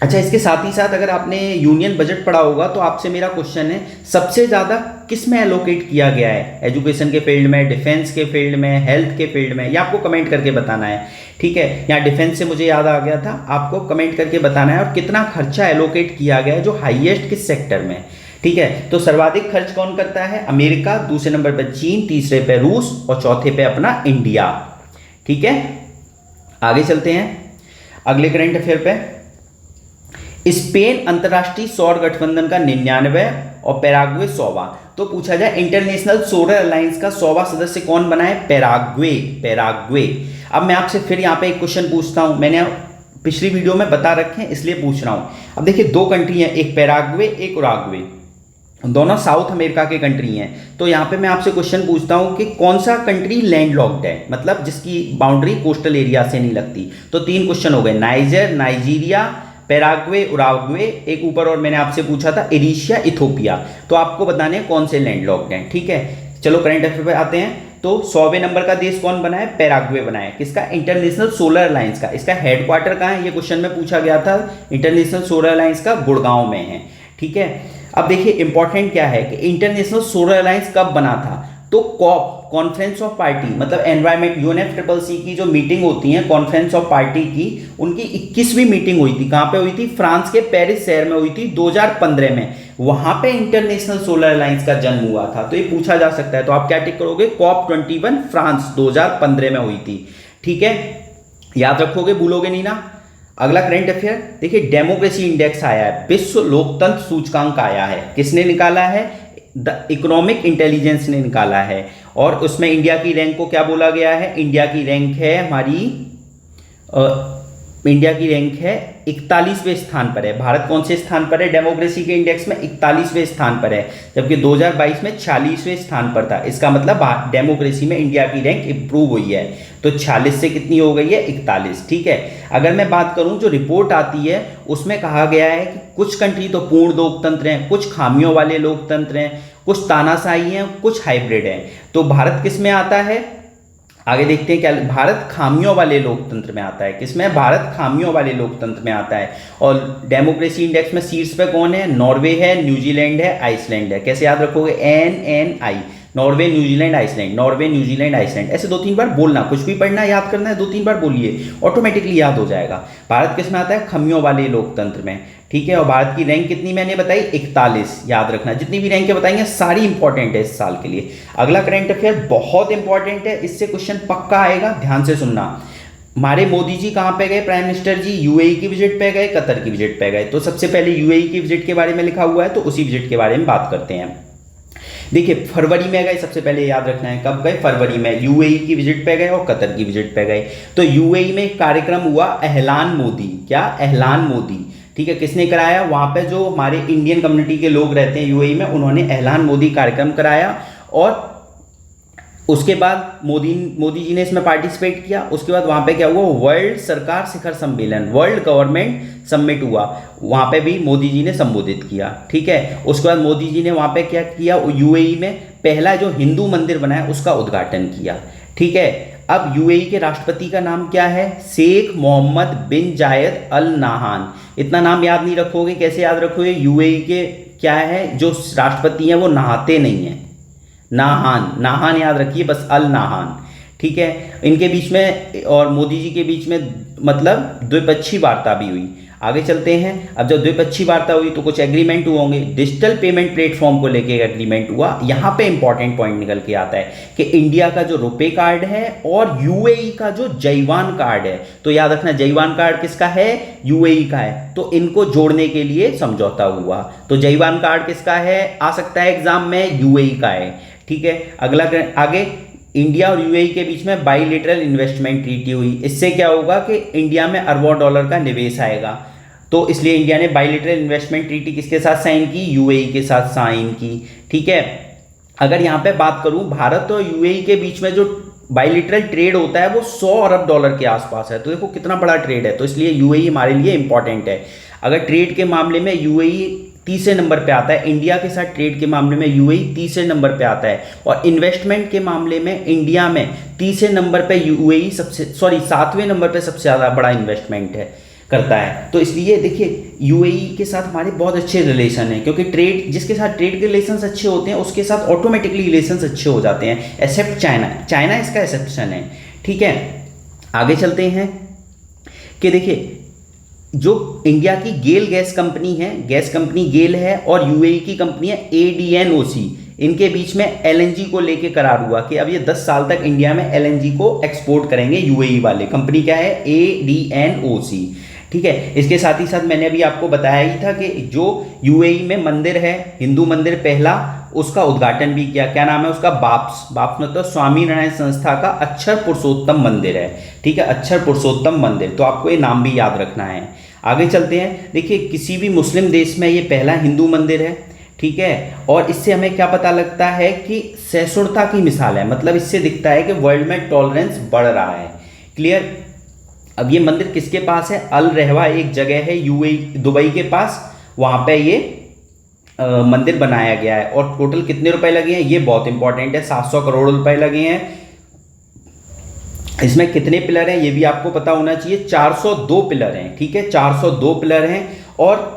Speaker 1: अच्छा, इसके साथ ही साथ अगर आपने यूनियन बजट पढ़ा होगा तो आपसे मेरा क्वेश्चन है, सबसे ज्यादा किस में एलोकेट किया गया है? एजुकेशन के फील्ड में, डिफेंस के फील्ड में, हेल्थ के फील्ड में, या आपको कमेंट करके बताना है, ठीक है। यहाँ डिफेंस से मुझे याद आ गया था, आपको कमेंट करके बताना है, और कितना खर्चा एलोकेट किया गया है, जो हाईएस्ट किस सेक्टर में, ठीक है। तो सर्वाधिक खर्च कौन करता है? अमेरिका, दूसरे नंबर पर चीन, तीसरे पे रूस और चौथे पे अपना इंडिया, ठीक है। आगे चलते हैं अगले करंट अफेयर पे। स्पेन अंतरराष्ट्रीय सौर गठबंधन का 99 और पैराग्वे 100वां। तो पूछा जाए इंटरनेशनल सोलर अलायंस का 100वां सदस्य कौन बना है? Paraguay, Paraguay. अब मैं आपसे फिर यहाँ पे एक क्वेश्चन पूछता हूं, मैंने पिछली वीडियो में बता रखे हैं इसलिए पूछ रहा हूं। अब देखिए 2 कंट्री हैं, एक पैराग्वे, एक उराग्वे, दोनों साउथ अमेरिका के कंट्री हैं। तो यहाँ पे मैं आपसे क्वेश्चन पूछता हूं कि कौन सा कंट्री लैंडलॉक्ड है, मतलब जिसकी बाउंड्री कोस्टल एरिया से नहीं लगती। तो 3 क्वेश्चन हो गए, नाइजर, नाइजीरिया, पैराग्वे, उराग्वे, एक ऊपर और मैंने आपसे पूछा था एरिशिया, इथोपिया। तो आपको बताने कौन से लैंडलॉक्ड हैं, ठीक है। चलो करंट अफेयर पे आते हैं। तो 100वें नंबर का देश कौन बना है? पैराग्वे बना है। किसका? इंटरनेशनल सोलर अलायंस का। इसका हेडक्वार्टर कहाँ है? ये क्वेश्चन में पूछा गया था। इंटरनेशनल सोलर अलायंस का गुड़गांव में है, ठीक है। अब देखिए इंपॉर्टेंट क्या है कि इंटरनेशनल सोलर अलायंस कब बना था? तो कॉप, कॉन्फ्रेंस ऑफ पार्टी, मतलब एनवायरमेंट, यूएनएफसीसीसी की जो मीटिंग होती है कॉन्फ्रेंस ऑफ पार्टी की, उनकी 21वीं मीटिंग हुई थी। कहां पे हुई थी? फ्रांस के पेरिस शहर में हुई थी 2015 में। वहां पे इंटरनेशनल सोलर अलायंस का जन्म हुआ था। तो ये पूछा जा सकता है, तो आप क्या टिक करोगे? COP21 फ्रांस 2015 में हुई थी, ठीक है। याद रखोगे, भूलोगे नहीं ना। अगला करंट अफेयर देखिए, डेमोक्रेसी इंडेक्स आया है, विश्व लोकतंत्र सूचकांक आया है। किसने निकाला है? द इकोनॉमिक इंटेलिजेंस ने निकाला है। और उसमें इंडिया की रैंक को क्या बोला गया है? इंडिया की रैंक है हमारी, इंडिया की रैंक है 41वें स्थान पर है। भारत कौन से स्थान पर है डेमोक्रेसी के इंडेक्स में? 41वें स्थान पर है, जबकि 2022 में 46वें स्थान पर था। इसका मतलब डेमोक्रेसी में इंडिया की रैंक इंप्रूव हुई है। तो 46 से कितनी हो गई है? 41, ठीक है। अगर मैं बात करूं, जो रिपोर्ट आती है उसमें कहा गया है कि कुछ कंट्री तो पूर्ण लोकतंत्र हैं, कुछ खामियों वाले लोकतंत्र हैं, कुछ तानाशाही हैं, कुछ हाइब्रिड हैं। तो भारत किस में आता है? आगे देखते हैं क्या। भारत खामियों वाले लोकतंत्र में आता है। किसमें? भारत खामियों वाले लोकतंत्र में आता है। और डेमोक्रेसी इंडेक्स में शीर्ष पे कौन है? नॉर्वे है, न्यूजीलैंड है, आइसलैंड है। कैसे याद रखोगे? NNI, Norway, New Zealand, Iceland, Norway, New Zealand, Iceland. ऐसे 2-3 बार बोलना, कुछ भी पढ़ना याद करना है 2-3 बार बोलिए, ऑटोमेटिकली याद हो जाएगा। भारत किस में आता है? खामियों वाले लोकतंत्र में, ठीक है। और भारत की रैंक कितनी मैंने बताई? 41। याद रखना, जितनी भी रैंकें बताएंगे सारी इंपॉर्टेंट है इस साल के लिए। अगला करंट अफेयर बहुत इंपॉर्टेंट है, इससे क्वेश्चन पक्का आएगा, ध्यान से सुनना। हमारे मोदी जी कहाँ पे गए? प्राइम मिनिस्टर जी यूएई की विजिट पे गए, कतर की विजिट पे गए। तो सबसे पहले यूएई की विजिट के बारे में लिखा हुआ है, तो उसी विजिट के बारे में बात करते हैं। देखिए फरवरी में गए, सबसे पहले याद रखना है कब गए? फरवरी में यूएई की विजिट पे गए और कतर की विजिट पे गए। तो यूएई में एक कार्यक्रम हुआ एहलान मोदी। क्या? एहलान मोदी, ठीक है। किसने कराया? वहां पे जो हमारे इंडियन कम्युनिटी के लोग रहते हैं यूएई में, उन्होंने एहलान मोदी कार्यक्रम कराया। और उसके बाद मोदी जी ने इसमें पार्टिसिपेट किया। उसके बाद वहां पे क्या हुआ? वर्ल्ड सरकार शिखर सम्मेलन, वर्ल्ड गवर्नमेंट समिट हुआ, वहां पे भी मोदी जी ने संबोधित किया, ठीक है। उसके बाद मोदी जी ने वहां पे क्या किया? यूएई में पहला जो हिंदू मंदिर बना है उसका उद्घाटन किया, ठीक है। अब यूएई के राष्ट्रपति का नाम क्या है? शेख मोहम्मद बिन जायद अल नाहान। इतना नाम याद नहीं रखोगे, कैसे याद रखोगे? यूएई के क्या है जो राष्ट्रपति हैं वो नहाते नहीं हैं, नाहान, नाहान याद रखिए बस, अल नाहान, ठीक है। इनके बीच में और मोदी जी के बीच में मतलब द्विपक्षीय वार्ता भी हुई। आगे चलते हैं। अब जब द्विपक्षीय वार्ता हुई तो कुछ एग्रीमेंट हुए होंगे। डिजिटल पेमेंट प्लेटफॉर्म को लेके एग्रीमेंट हुआ। यहाँ पे इंपॉर्टेंट पॉइंट निकल के आता है कि इंडिया का जो रुपे कार्ड है और यूएई का जो जयवान कार्ड है, तो याद रखना जयवान कार्ड किसका है? यूएई का है। तो इनको जोड़ने के लिए समझौता हुआ। तो जयवान कार्ड किसका है? आ सकता है एग्जाम में, यूएई का है, ठीक है। अगला आगे, इंडिया और यूएई के बीच में बाइलेटरल इन्वेस्टमेंट ट्रीटी हुई। इससे क्या होगा कि इंडिया में अरबों डॉलर का निवेश आएगा। तो इसलिए इंडिया ने बायलैटरल इन्वेस्टमेंट ट्रीटी किसके साथ साइन की, यूएई के साथ साइन की। ठीक है, अगर यहाँ पे बात करूं भारत और यूएई के बीच में जो बायलैटरल ट्रेड होता है वो 100 अरब डॉलर के आसपास है। तो देखो कितना बड़ा ट्रेड है, तो इसलिए यूएई हमारे लिए इंपॉर्टेंट है। अगर ट्रेड के मामले में यूएई तीसरे नंबर पे आता है, इंडिया के साथ ट्रेड के मामले में यूएई तीसरे नंबर पे आता है, और इन्वेस्टमेंट के मामले में इंडिया में तीसरे नंबर पे यूएई सातवें नंबर पे सबसे ज़्यादा बड़ा इन्वेस्टमेंट है करता है। तो इसलिए देखिए यूएई के साथ हमारे बहुत अच्छे रिलेशन हैं, क्योंकि ट्रेड जिसके साथ ट्रेड के रिलेशंस अच्छे होते हैं उसके साथ ऑटोमेटिकली रिलेशंस अच्छे हो जाते हैं, एक्सेप्ट चाइना। चाइना इसका एक्सेप्शन है। ठीक है, आगे चलते हैं कि देखिए जो इंडिया की गेल गैस कंपनी है, गैस कंपनी गेल है, और यूएई की कंपनी है एडीएनओसी, इनके बीच में एलएनजी को लेके करार हुआ कि अब ये 10 साल तक इंडिया में एलएनजी को एक्सपोर्ट करेंगे यूएई वाले। कंपनी क्या है, एडीएनओसी। ठीक है, इसके साथ ही साथ मैंने अभी आपको बताया ही था कि जो यूएई में मंदिर है, हिंदू मंदिर पहला, उसका उद्घाटन भी किया। क्या नाम है उसका, बाप्स मतलब स्वामी नारायण संस्था का अक्षर पुरुषोत्तम मंदिर है। ठीक है, अक्षर पुरुषोत्तम मंदिर, तो आपको ये नाम भी याद रखना है। आगे चलते हैं, देखिए किसी भी मुस्लिम देश में ये पहला हिंदू मंदिर है। ठीक है, और इससे हमें क्या पता लगता है कि सहिष्णुता की मिसाल है, मतलब इससे दिखता है कि वर्ल्ड में टॉलरेंस बढ़ रहा है। क्लियर। अब ये मंदिर किसके पास है, अल रहवा एक जगह है यूएई दुबई के पास, वहां पे ये मंदिर बनाया गया है। और टोटल कितने रुपए लगे हैं, ये बहुत इंपॉर्टेंट है, 700 करोड़ रुपए लगे हैं। इसमें कितने पिलर हैं ये भी आपको पता होना चाहिए, 402 पिलर हैं। ठीक है, 402 पिलर हैं। और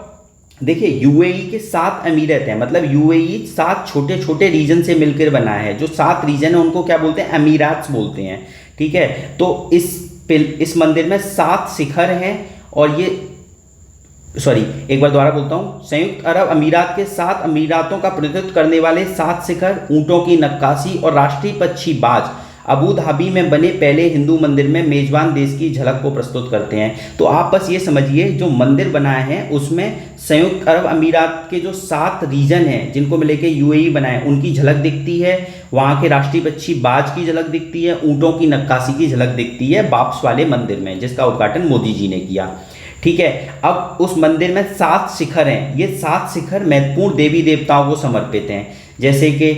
Speaker 1: देखिए यूएई के 7 अमीरत हैं, मतलब यूएई 7 छोटे छोटे रीजन से मिलकर बना है। जो 7 रीजन है उनको क्या बोलते हैं, अमीरात बोलते हैं। ठीक है, तो इस मंदिर में 7 शिखर हैं, और ये एक बार दोबारा बोलता हूं, संयुक्त अरब अमीरात के 7 अमीरातों का प्रतिनिधित्व करने वाले 7 शिखर, ऊंटों की नक्काशी और राष्ट्रीय पक्षी बाज अबू धाबी में बने पहले हिंदू मंदिर में मेजबान देश की झलक को प्रस्तुत करते हैं। तो आप बस ये समझिए जो मंदिर बनाए हैं उसमें संयुक्त अरब अमीरात के जो 7 रीजन हैं जिनको लेके यूएई बनाए उनकी झलक दिखती है, वहाँ के राष्ट्रीय पक्षी बाज की झलक दिखती है, ऊँटों की नक्काशी की झलक दिखती है बाप्स वाले मंदिर में, जिसका उद्घाटन मोदी जी ने किया। ठीक है, अब उस मंदिर में 7 शिखर हैं। ये 7 शिखर महत्वपूर्ण देवी देवताओं को समर्पित हैं, जैसे कि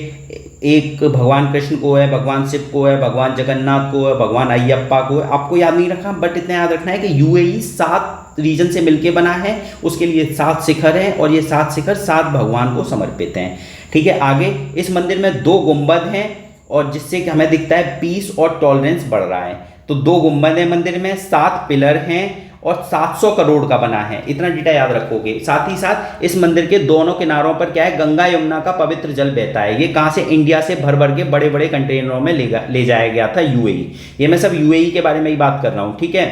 Speaker 1: एक भगवान कृष्ण को है, भगवान शिव को है, भगवान जगन्नाथ को है, भगवान अयप्पा को है। आपको याद नहीं रखा, बट इतना याद रखना है कि यूएई 7 रीजन से मिलके बना है, उसके लिए 7 शिखर हैं, और ये 7 शिखर 7 भगवान को समर्पित हैं। ठीक है, आगे इस मंदिर में 2 गुंबद हैं, और जिससे कि हमें दिखता है पीस और टॉलरेंस बढ़ रहा है। तो 2 गुंबद हैं मंदिर में, 7 पिलर हैं, और 700 करोड़ का बना है। इतना डेटा याद रखोगे। साथ ही साथ इस मंदिर के दोनों किनारों पर क्या है, गंगा यमुना का पवित्र जल बहता है। ये कहाँ से, इंडिया से भर भर के बड़े बड़े कंटेनरों में ले जाया गया था यूएई। ये मैं सब यूएई के बारे में ही बात कर रहा हूँ। ठीक है,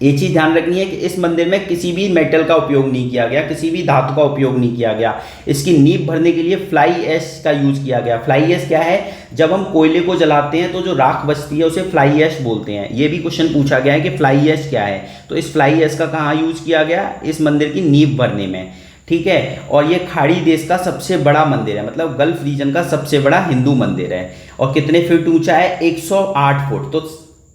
Speaker 1: ये चीज़ ध्यान रखनी है कि इस मंदिर में किसी भी मेटल का उपयोग नहीं किया गया, किसी भी धातु का उपयोग नहीं किया गया। इसकी नींव भरने के लिए फ्लाई ऐश का यूज किया गया। फ्लाई ऐश क्या है, जब हम कोयले को जलाते हैं तो जो राख बचती है उसे फ्लाई ऐश बोलते हैं। ये भी क्वेश्चन पूछा गया है कि फ्लाई ऐश क्या है, तो इस फ्लाई ऐश का कहाँ यूज किया गया, इस मंदिर की नींव भरने में। ठीक है, और ये खाड़ी देश का सबसे बड़ा मंदिर है, मतलब गल्फ रीजन का सबसे बड़ा हिंदू मंदिर है। और कितने फीट ऊंचा है, 108 फुट। तो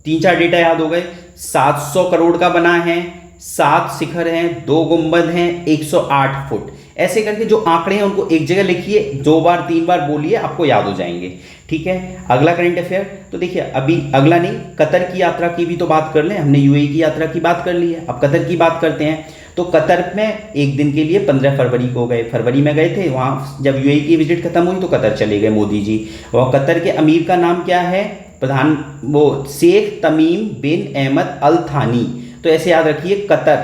Speaker 1: 3-4 डेटा याद हो गए। 700 करोड़ का बना है, 7 शिखर हैं, 2 गुंबद हैं, 108 फुट। ऐसे करके जो आंकड़े हैं उनको एक जगह लिखिए, 2 बार 3 बार बोलिए, आपको याद हो जाएंगे। ठीक है, अगला करंट अफेयर। तो देखिए अभी अगला नहीं, कतर की यात्रा की भी तो बात कर लें। हमने यूएई की यात्रा की बात कर ली है, अब कतर की बात करते हैं। तो कतर में एक दिन के लिए 15 फरवरी को गए, फरवरी में गए थे। वहाँ जब यूएई की विजिट खत्म हुई तो कतर चले गए मोदी जी। और कतर के अमीर का नाम क्या है, शेख तमीम बिन अहमद अल थानी। तो ऐसे याद रखिए, कतर,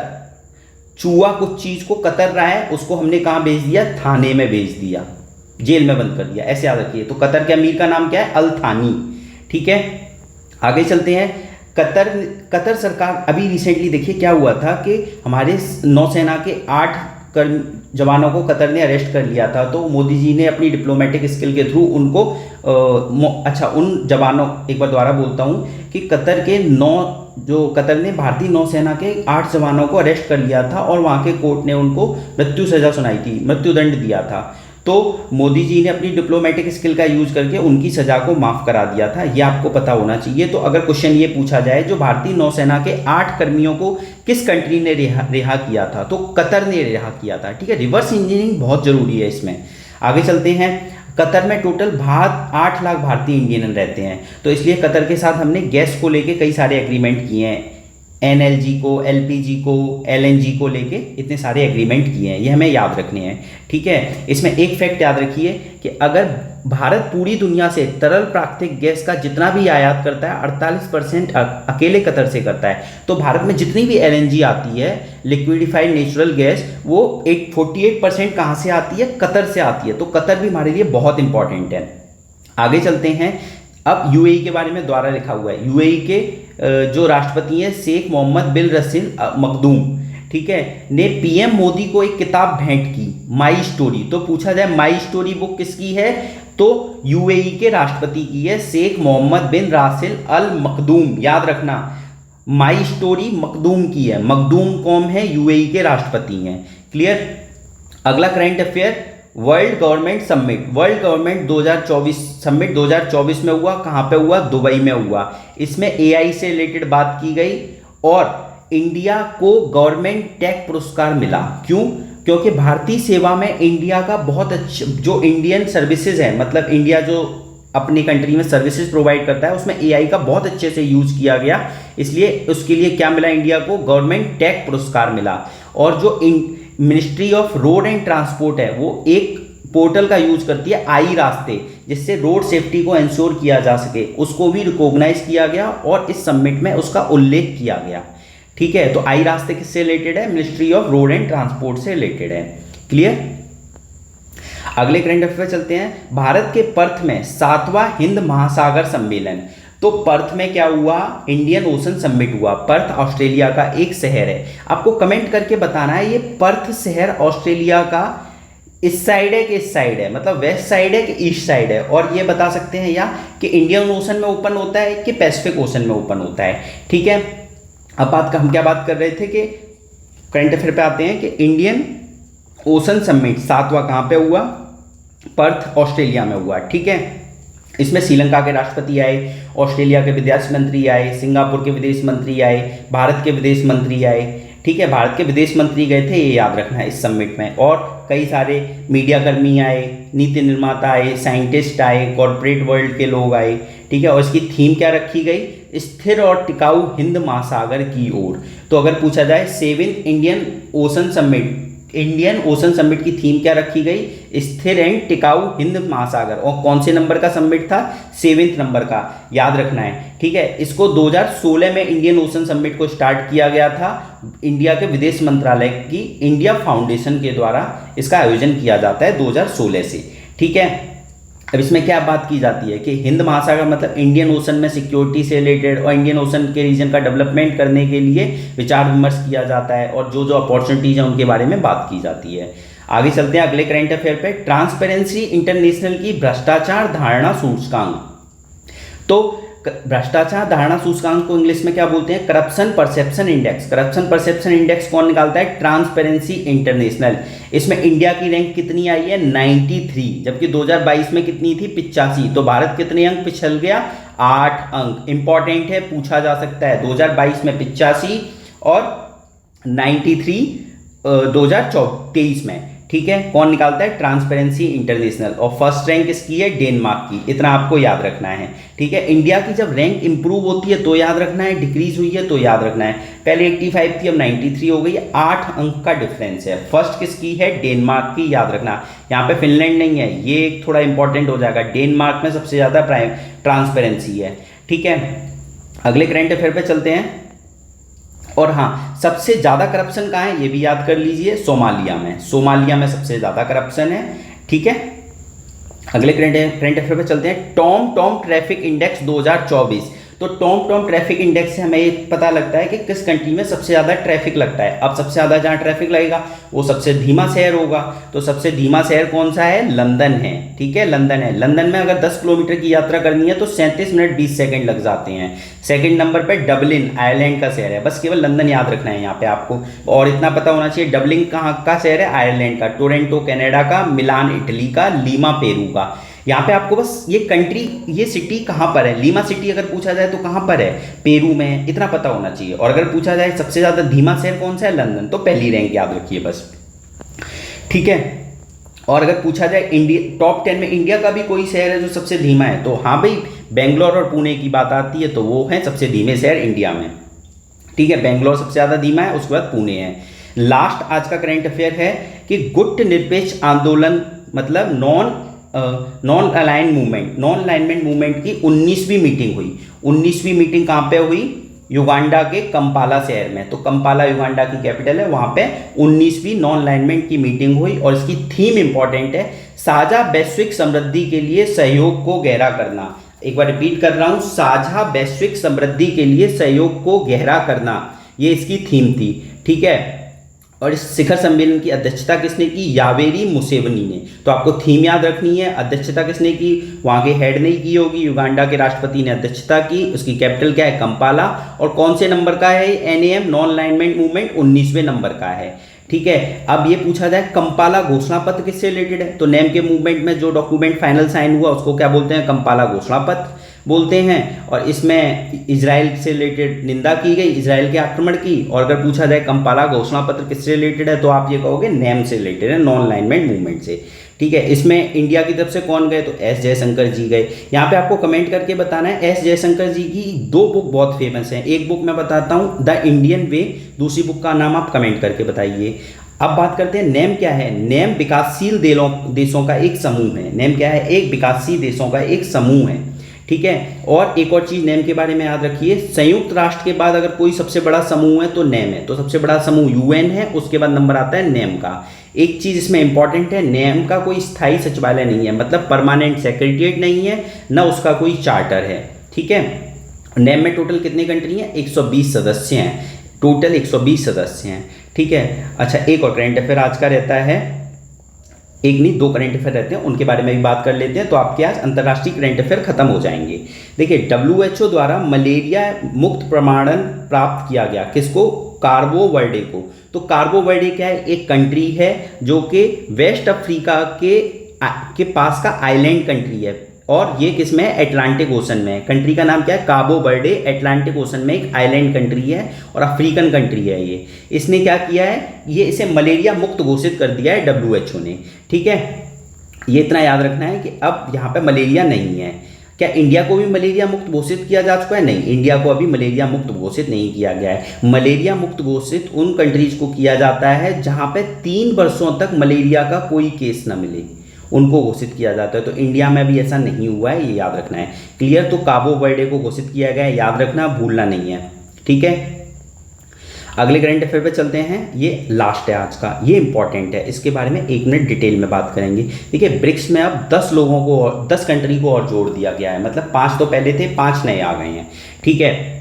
Speaker 1: चूहा कुछ चीज को कतर रहा है, उसको हमने कहाँ भेज दिया, थाने में भेज दिया, जेल में बंद कर दिया, ऐसे याद रखिए। तो कतर के अमीर का नाम क्या है, अल थानी। ठीक है, आगे चलते हैं। कतर सरकार, अभी रिसेंटली देखिए क्या हुआ था कि हमारे नौसेना के 8 जवानों को कतर ने अरेस्ट कर लिया था। तो मोदी जी ने अपनी डिप्लोमेटिक स्किल के थ्रू उनको उन जवानों, एक बार दोबारा बोलता हूँ कि कतर ने भारतीय नौसेना के 8 जवानों को अरेस्ट कर लिया था, और वहाँ के कोर्ट ने उनको मृत्यु सजा सुनाई थी, मृत्युदंड दिया था। तो मोदी जी ने अपनी डिप्लोमेटिक स्किल का यूज करके उनकी सजा को माफ करा दिया था, ये आपको पता होना चाहिए। तो अगर क्वेश्चन ये पूछा जाए जो भारतीय नौसेना के 8 कर्मियों को किस कंट्री ने रिहा किया था, तो कतर ने रिहा किया था। ठीक है, रिवर्स इंजीनियरिंग बहुत जरूरी है इसमें। आगे चलते हैं। कतर में टोटल 8 लाख भारतीय इंडियन रहते हैं, तो इसलिए कतर के साथ हमने गैस को लेके कई सारे एग्रीमेंट किए हैं। एनएलजी को, एलपीजी को, एलएनजी को लेके इतने सारे एग्रीमेंट किए हैं, ये हमें याद रखने हैं। ठीक है, इसमें एक फैक्ट याद रखिए कि अगर भारत पूरी दुनिया से तरल प्राकृतिक गैस का जितना भी आयात करता है 48% अकेले कतर से करता है, तो भारत में जितनी भी एलएनजी आती है, लिक्विडिफाइड नेचुरल गैस, वो 48% कहाँ से आती है? कतर से आती है। तो कतर भी हमारे लिए बहुत इंपॉर्टेंट है। आगे चलते हैं। अब यूएई के बारे में द्वारा लिखा हुआ है। यूएई के जो राष्ट्रपति हैं शेख मोहम्मद बिन रशीद मखदूम, ठीक है, ने पीएम मोदी को एक किताब भेंट की, माई स्टोरी। तो पूछा जाए माई स्टोरी बुक किसकी है, तो यूएई के राष्ट्रपति की है, शेख मोहम्मद बिन राशिद अल मखदूम। याद रखना, माई स्टोरी मखदूम की है। मखदूम कौन है? यूएई के राष्ट्रपति हैं। क्लियर। अगला current affair, world government summit. World government 2024 summit 2024 में हुआ। कहाँ पे हुआ? दुबई में हुआ। इसमें एआई से रिलेटेड बात की गई और इंडिया को गवर्नमेंट टेक पुरस्कार मिला। क्यों? क्योंकि भारतीय सेवा में इंडिया का बहुत अच्छा, जो इंडियन सर्विसेज है, मतलब इंडिया जो अपनी कंट्री में सर्विसेज प्रोवाइड करता है, उसमें एआई का बहुत अच्छे से यूज किया गया, इसलिए उसके लिए क्या मिला? इंडिया को गवर्नमेंट टेक पुरस्कार मिला। और जो ministry of road and transport है, वो एक पोर्टल का यूज करती है, आई रास्ते, जिससे रोड सेफ्टी को इंश्योर किया जा सके, उसको भी रिकॉग्नाइज किया गया और इस समिट में उसका उल्लेख किया गया। ठीक है, तो आई रास्ते किससे रिलेटेड है? Ministry of road and transport से रिलेटेड है। क्लियर। अगले करंट अफेयर चलते हैं। भारत के पर्थ में 7वां हिंद महासागर सम्मेलन। तो पर्थ में क्या हुआ? इंडियन ओशन समिट हुआ। पर्थ ऑस्ट्रेलिया का एक शहर है। आपको कमेंट करके बताना है ये पर्थ शहर ऑस्ट्रेलिया का इस साइड है कि इस साइड है, मतलब वेस्ट साइड है कि ईस्ट साइड है। और ये बता सकते हैं या कि इंडियन ओशन में ओपन होता है कि पैसिफिक ओशन में ओपन होता है। ठीक है, अब हम क्या बात कर रहे थे कि करंट अफेयर पे आते हैं कि इंडियन ओशन समिट 7वां कहाँ पे हुआ? पर्थ ऑस्ट्रेलिया में हुआ। ठीक है, इसमें श्रीलंका के राष्ट्रपति आए, ऑस्ट्रेलिया के विदेश मंत्री आए, सिंगापुर के विदेश मंत्री आए, भारत के विदेश मंत्री आए। ठीक है, भारत के विदेश मंत्री गए थे, ये याद रखना है इस समिट में। और कई सारे मीडिया कर्मी आए, नीति निर्माता आए, साइंटिस्ट आए, कॉर्पोरेट वर्ल्ड के लोग आए। ठीक है, और इसकी थीम क्या रखी गई? स्थिर और टिकाऊ हिंद महासागर की ओर। तो अगर पूछा जाए 7th Indian ocean summit, Indian ocean summit की थीम क्या रखी गई? स्थिर एंड टिकाऊ हिंद महासागर। और कौन से नंबर का समिट था? 7th नंबर का, याद रखना है। ठीक है, इसको 2016 में इंडियन ओशन समिट को स्टार्ट किया गया था। इंडिया के विदेश मंत्रालय की इंडिया फाउंडेशन के द्वारा इसका आयोजन किया जाता है 2016 से। ठीक है, अब इसमें क्या बात की जाती है कि हिंद महासागर मतलब इंडियन ओशन में सिक्योरिटी से रिलेटेड और इंडियन ओशन के रीजन का डेवलपमेंट करने के लिए विचार विमर्श किया जाता है और जो जो अपॉर्चुनिटीज हैं उनके बारे में बात की जाती है। आगे चलते हैं अगले करंट अफेयर पे। ट्रांसपेरेंसी इंटरनेशनल की भ्रष्टाचार धारणा सूचकांक। तो भ्रष्टाचार धारणा सूचकांक को इंग्लिश में क्या बोलते हैं? Corruption perception index. Corruption perception index कौन निकालता है? Transparency international. इसमें इंडिया की रैंक कितनी आई है? 93, जबकि 2022 में कितनी थी? 85। तो भारत कितने अंक पिछल गया? 8 अंक। इंपॉर्टेंट है, पूछा जा सकता है। 2022 में 85 और 93 2023 में। ठीक है, कौन निकालता है? Transparency international. और फर्स्ट रैंक किसकी है? डेनमार्क की। इतना आपको याद रखना है। ठीक है, इंडिया की जब रैंक इंप्रूव होती है तो याद रखना है, डिक्रीज हुई है तो याद रखना है। पहले 85 थी, अब 93 हो गई। 8 अंक का डिफरेंस है। फर्स्ट किसकी है? डेनमार्क की, याद रखना। यहाँ पे फिनलैंड नहीं है, ये थोड़ा इंपॉर्टेंट हो जाएगा। डेनमार्क में सबसे ज्यादा ट्रांसपेरेंसी है। ठीक है, अगले करंट अफेयर पे चलते हैं। और हाँ, सबसे ज्यादा करप्शन कहाँ है ये भी याद कर लीजिए, सोमालिया में। सोमालिया में सबसे ज्यादा करप्शन है। ठीक है, अगले करंट अफेयर पे चलते हैं। Tom traffic index 2024। तो टॉम ट्रैफिक इंडेक्स से हमें ये पता लगता है कि किस कंट्री में सबसे ज़्यादा ट्रैफिक लगता है। अब सबसे ज़्यादा जहाँ ट्रैफिक लगेगा वो सबसे धीमा शहर होगा। तो सबसे धीमा शहर कौन सा है? लंदन है। ठीक है, लंदन है। लंदन में अगर 10 किलोमीटर की यात्रा करनी है तो 37 मिनट 20 सेकंड लग जाते हैं। सेकंड नंबर पे डबलिन आयरलैंड का शहर है। बस केवल लंदन याद रखना है यहाँ पे आपको, और इतना पता होना चाहिए डबलिन कहाँ का शहर है? आयरलैंड का। टोरंटो कनाडा का। मिलान इटली का। लीमा पेरू का। यहाँ पे आपको बस ये कंट्री, ये सिटी कहाँ पर है, लीमा सिटी अगर पूछा जाए तो कहाँ पर है? पेरू में। इतना पता होना चाहिए। और अगर पूछा जाए सबसे ज़्यादा धीमा शहर कौन सा है? लंदन। तो पहली रैंक याद रखिए बस। ठीक है। और अगर पूछा जाए इंडिया टॉप 10 में इंडिया का भी कोई शहर है जो सबसे धीमा है, तो हाँ भाई, बेंगलोर और पुणे की बात आती है तो वो है सबसे धीमे शहर इंडिया में। ठीक है, बेंगलोर सबसे ज़्यादा धीमा है, उसके बाद पुणे है। लास्ट आज का करंट अफेयर है कि गुट निरपेक्ष आंदोलन मतलब नॉन अलाइनमेंट मूवमेंट की 19वीं मीटिंग हुई। 19वीं मीटिंग कहाँ पे हुई? युगांडा के कंपाला शहर में। तो कंपाला युगांडा की कैपिटल है, वहां पे 19वीं नॉन अलाइनमेंट की मीटिंग हुई। और इसकी थीम इंपॉर्टेंट है, साझा वैश्विक समृद्धि के लिए सहयोग को गहरा करना। एक बार रिपीट कर रहा हूं, साझा वैश्विक समृद्धि के लिए सहयोग को गहरा करना, ये इसकी थीम थी। ठीक है। और इस शिखर सम्मेलन की अध्यक्षता किसने की? यावेरी मुसेवनी ने। तो आपको थीम याद रखनी है। अध्यक्षता किसने की? वहाँ के हेड ने की होगी। युगांडा के राष्ट्रपति ने अध्यक्षता की। उसकी कैपिटल क्या है? कंपाला। और कौन से नंबर का है? NAM नॉन अलाइनमेंट मूवमेंट 19वें नंबर का है। ठीक है। अब ये पूछा जाए कंपाला घोषणा पत्र किससे रिलेटेड है, तो नेम के मूवमेंट में जो डॉक्यूमेंट फाइनल साइन हुआ उसको क्या बोलते हैं? कंपाला घोषणा पत्र बोलते हैं। और इसमें इजराइल से रिलेटेड निंदा की गई, इजराइल के आक्रमण की। और अगर पूछा जाए कंपाला घोषणा पत्र किससे रिलेटेड है, तो आप ये कहोगे नेम से रिलेटेड है, नॉन अलाइनमेंट मूवमेंट से। ठीक है। इसमें इंडिया की तरफ से कौन गए, तो S जयशंकर जी गए। यहाँ पे आपको कमेंट करके बताना है। S जयशंकर जी की 2 बुक बहुत फेमस हैं। एक बुक मैं बताता हूँ, द इंडियन वे। दूसरी बुक का नाम आप कमेंट करके बताइए। अब बात करते हैं नेम क्या है। नेम विकासशील देशों का एक समूह है। नेम क्या है? एक विकासशील देशों का एक समूह है। ठीक है। और एक और चीज नेम के बारे में याद रखिए, संयुक्त राष्ट्र के बाद अगर कोई सबसे बड़ा समूह है तो नेम है। तो सबसे बड़ा समूह UN है, उसके बाद नंबर आता है नेम का। एक चीज इसमें इंपॉर्टेंट है, नेम का कोई स्थायी सचिवालय नहीं है, मतलब परमानेंट सेक्रेटरिएट नहीं है, न उसका कोई चार्टर है। ठीक है। नेम में टोटल कितनी कंट्री हैं? 120 सदस्य हैं। टोटल 120 सदस्य हैं। ठीक है। अच्छा, एक और करंट अफेयर आज का रहता है, एक नहीं 2 करंट अफेयर रहते हैं, उनके बारे में भी बात कर लेते हैं। तो आपके आज अंतर्राष्ट्रीय करंट अफेयर खत्म हो जाएंगे। देखिए, WHO द्वारा मलेरिया मुक्त प्रमाणन प्राप्त किया गया। किसको? कार्बो वर्डे को। तो कार्बो वर्डे क्या है? एक कंट्री है जो कि वेस्ट अफ्रीका के पास का आइलैंड कंट्री है। और ये किस में है? अटलांटिक ओशन में है। कंट्री का नाम क्या है? काबो वर्डे। अटलांटिक ओशन में एक आइलैंड कंट्री है और अफ्रीकन कंट्री है ये। इसने क्या किया है? ये इसे मलेरिया मुक्त घोषित कर दिया है WHO ने। ठीक है। ये इतना याद रखना है कि अब यहाँ पे मलेरिया नहीं है। क्या इंडिया को भी मलेरिया मुक्त घोषित किया जा चुका है? नहीं, इंडिया को अभी मलेरिया मुक्त घोषित नहीं किया गया है। मलेरिया मुक्त घोषित उन कंट्रीज को किया जाता है जहाँ पे 3 वर्षों तक मलेरिया का कोई केस न मिले, उनको घोषित किया जाता है। तो इंडिया में भी ऐसा नहीं हुआ है, ये याद रखना है। क्लियर। तो काबो वर्डे को घोषित किया गया है, याद रखना, भूलना नहीं है। ठीक है। अगले करंट अफेयर पे चलते हैं। ये लास्ट है आज का, ये इंपॉर्टेंट है, इसके बारे में 1 मिनट डिटेल में बात करेंगे। देखिए, ब्रिक्स में अब 10 लोगों को और 10 कंट्री को और जोड़ दिया गया है। मतलब 5 तो पहले थे, 5 नए आ गए हैं। ठीक है।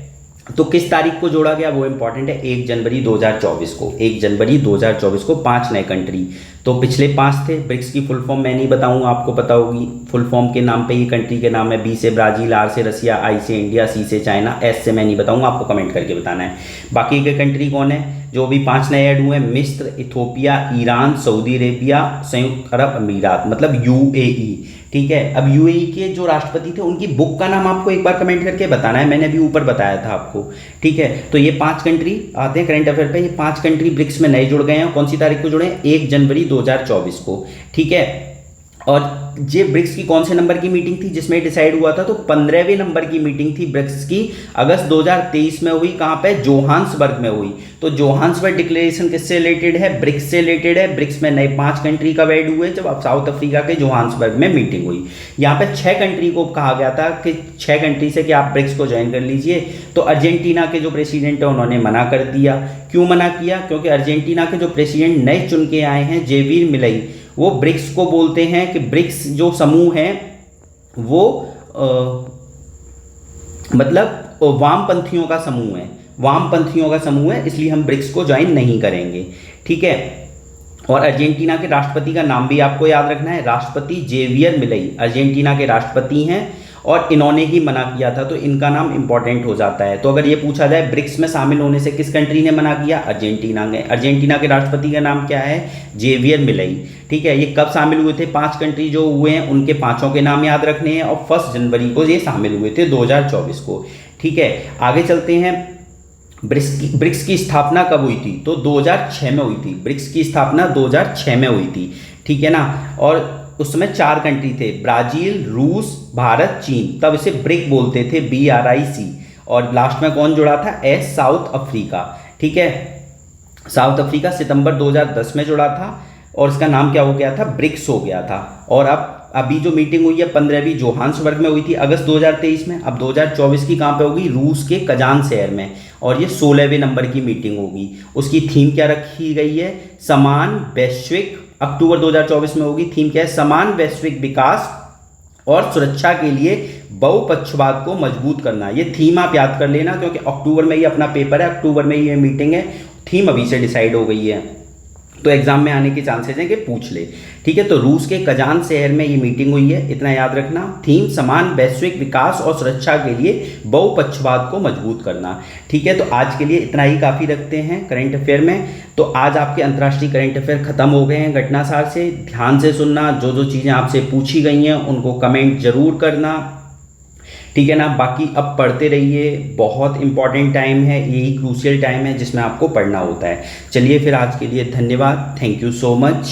Speaker 1: तो किस तारीख को जोड़ा गया वो इंपॉर्टेंट है, 1 जनवरी 2024 को। 1 जनवरी 2024 को 5 नए कंट्री। तो पिछले 5 थे। ब्रिक्स की फुल फॉर्म मैं नहीं बताऊंगा, आपको पता होगी। फुल फॉर्म के नाम पे ये कंट्री के नाम है। B से ब्राज़ील, R से रसिया, I से इंडिया, C से चाइना, S से मैं नहीं बताऊंगा, आपको कमेंट करके बताना है। बाकी के कंट्री कौन है जो भी 5 नए ऐड हुए हैं? मिस्र, इथोपिया, ईरान, सऊदी अरेबिया, संयुक्त अरब अमीरात, मतलब UAE। ठीक है। अब UAE के जो राष्ट्रपति थे उनकी बुक का नाम आपको एक बार कमेंट करके बताना है, मैंने अभी ऊपर बताया था आपको। ठीक है। तो ये 5 कंट्री आते हैं करंट अफेयर पे। ये 5 कंट्री ब्रिक्स में नए जुड़ गए हैं। कौन सी तारीख को जुड़े हैं? 1 जनवरी 2024 को। ठीक है। और ये ब्रिक्स की कौन से नंबर की मीटिंग थी जिसमें डिसाइड हुआ था? तो 15वें नंबर की मीटिंग थी ब्रिक्स की। अगस्त 2023 में हुई। कहाँ पे? जोहान्सबर्ग में हुई। तो जोहान्सबर्ग डिक्लेरेशन किससे रिलेटेड है? ब्रिक्स से रिलेटेड है। ब्रिक्स में नए 5 कंट्री कब ऐड हुए? जब अब साउथ अफ्रीका के जोहान्सबर्ग में मीटिंग हुई। यहाँ पे 6 कंट्री को कहा गया था कि 6 कंट्री से कि आप ब्रिक्स को ज्वाइन कर लीजिए। तो अर्जेंटीना के जो प्रेसिडेंट है उन्होंने मना कर दिया। क्यों मना किया? क्योंकि अर्जेंटीना के जो प्रेसिडेंट नए चुन के आए हैं, जेवियर मिलई, वो ब्रिक्स को बोलते हैं कि ब्रिक्स जो समूह है वो मतलब वामपंथियों का समूह है, वामपंथियों का समूह है, इसलिए हम ब्रिक्स को ज्वाइन नहीं करेंगे। ठीक है। और अर्जेंटीना के राष्ट्रपति का नाम भी आपको याद रखना है, राष्ट्रपति जेवियर मिलई अर्जेंटीना के राष्ट्रपति हैं और इन्होंने ही मना किया था, तो इनका नाम इंपॉर्टेंट हो जाता है। तो अगर ये पूछा जाए ब्रिक्स में शामिल होने से किस कंट्री ने मना किया, अर्जेंटीना ने। अर्जेंटीना के राष्ट्रपति का नाम क्या है, जेवियर मिलई। ठीक है। ये कब शामिल हुए थे, 5 कंट्री जो हुए हैं उनके 5 के नाम याद रखने हैं, और 1 जनवरी को ये शामिल हुए थे 2024 को। ठीक है। आगे चलते हैं, ब्रिक्स की स्थापना कब हुई थी, तो 2006 में हुई थी। ब्रिक्स की स्थापना 2006 में हुई थी। ठीक है ना। और उस समय 4 कंट्री थे, ब्राजील, रूस, भारत, चीन। तब इसे ब्रिक बोलते थे, BRIC। और लास्ट में कौन जुड़ा था, S, साउथ अफ्रीका। ठीक है। साउथ अफ्रीका सितंबर 2010 में जुड़ा था और इसका नाम क्या हो गया था, ब्रिक्स हो गया था। और अब अभी जो मीटिंग हुई है 15वीं जोहान्सबर्ग में हुई थी अगस्त 2023 में। अब 2024 की कहाँ पे होगी, रूस के कजान शहर में, और ये 16वें नंबर की मीटिंग होगी। उसकी थीम क्या रखी गई है, समान वैश्विक, अक्टूबर 2024 में होगी। थीम क्या है, समान वैश्विक विकास और सुरक्षा के लिए बहुपक्षवाद को मजबूत करना। ये थीम आप याद कर लेना, क्योंकि अक्टूबर में ही अपना पेपर है, अक्टूबर में ही ये मीटिंग है। थीम अभी से डिसाइड हो गई है, तो एग्जाम में आने के चांसेस हैं कि पूछ ले। ठीक है। तो रूस के कजान शहर में ये मीटिंग हुई है, इतना याद रखना। थीम समान वैश्विक विकास और सुरक्षा के लिए बहुपक्षवाद को मजबूत करना। ठीक है। तो आज के लिए इतना ही काफ़ी रखते हैं करंट अफेयर में। तो आज आपके अंतर्राष्ट्रीय करंट अफेयर खत्म हो गए हैं घटनासार से। ध्यान से सुनना, जो जो चीज़ें आपसे पूछी गई हैं उनको कमेंट जरूर करना। ठीक है ना। बाकी अब पढ़ते रहिए, बहुत इंपॉर्टेंट टाइम है, यही क्रूशियल टाइम है जिसमें आपको पढ़ना होता है। चलिए फिर आज के लिए धन्यवाद, थैंक यू सो मच।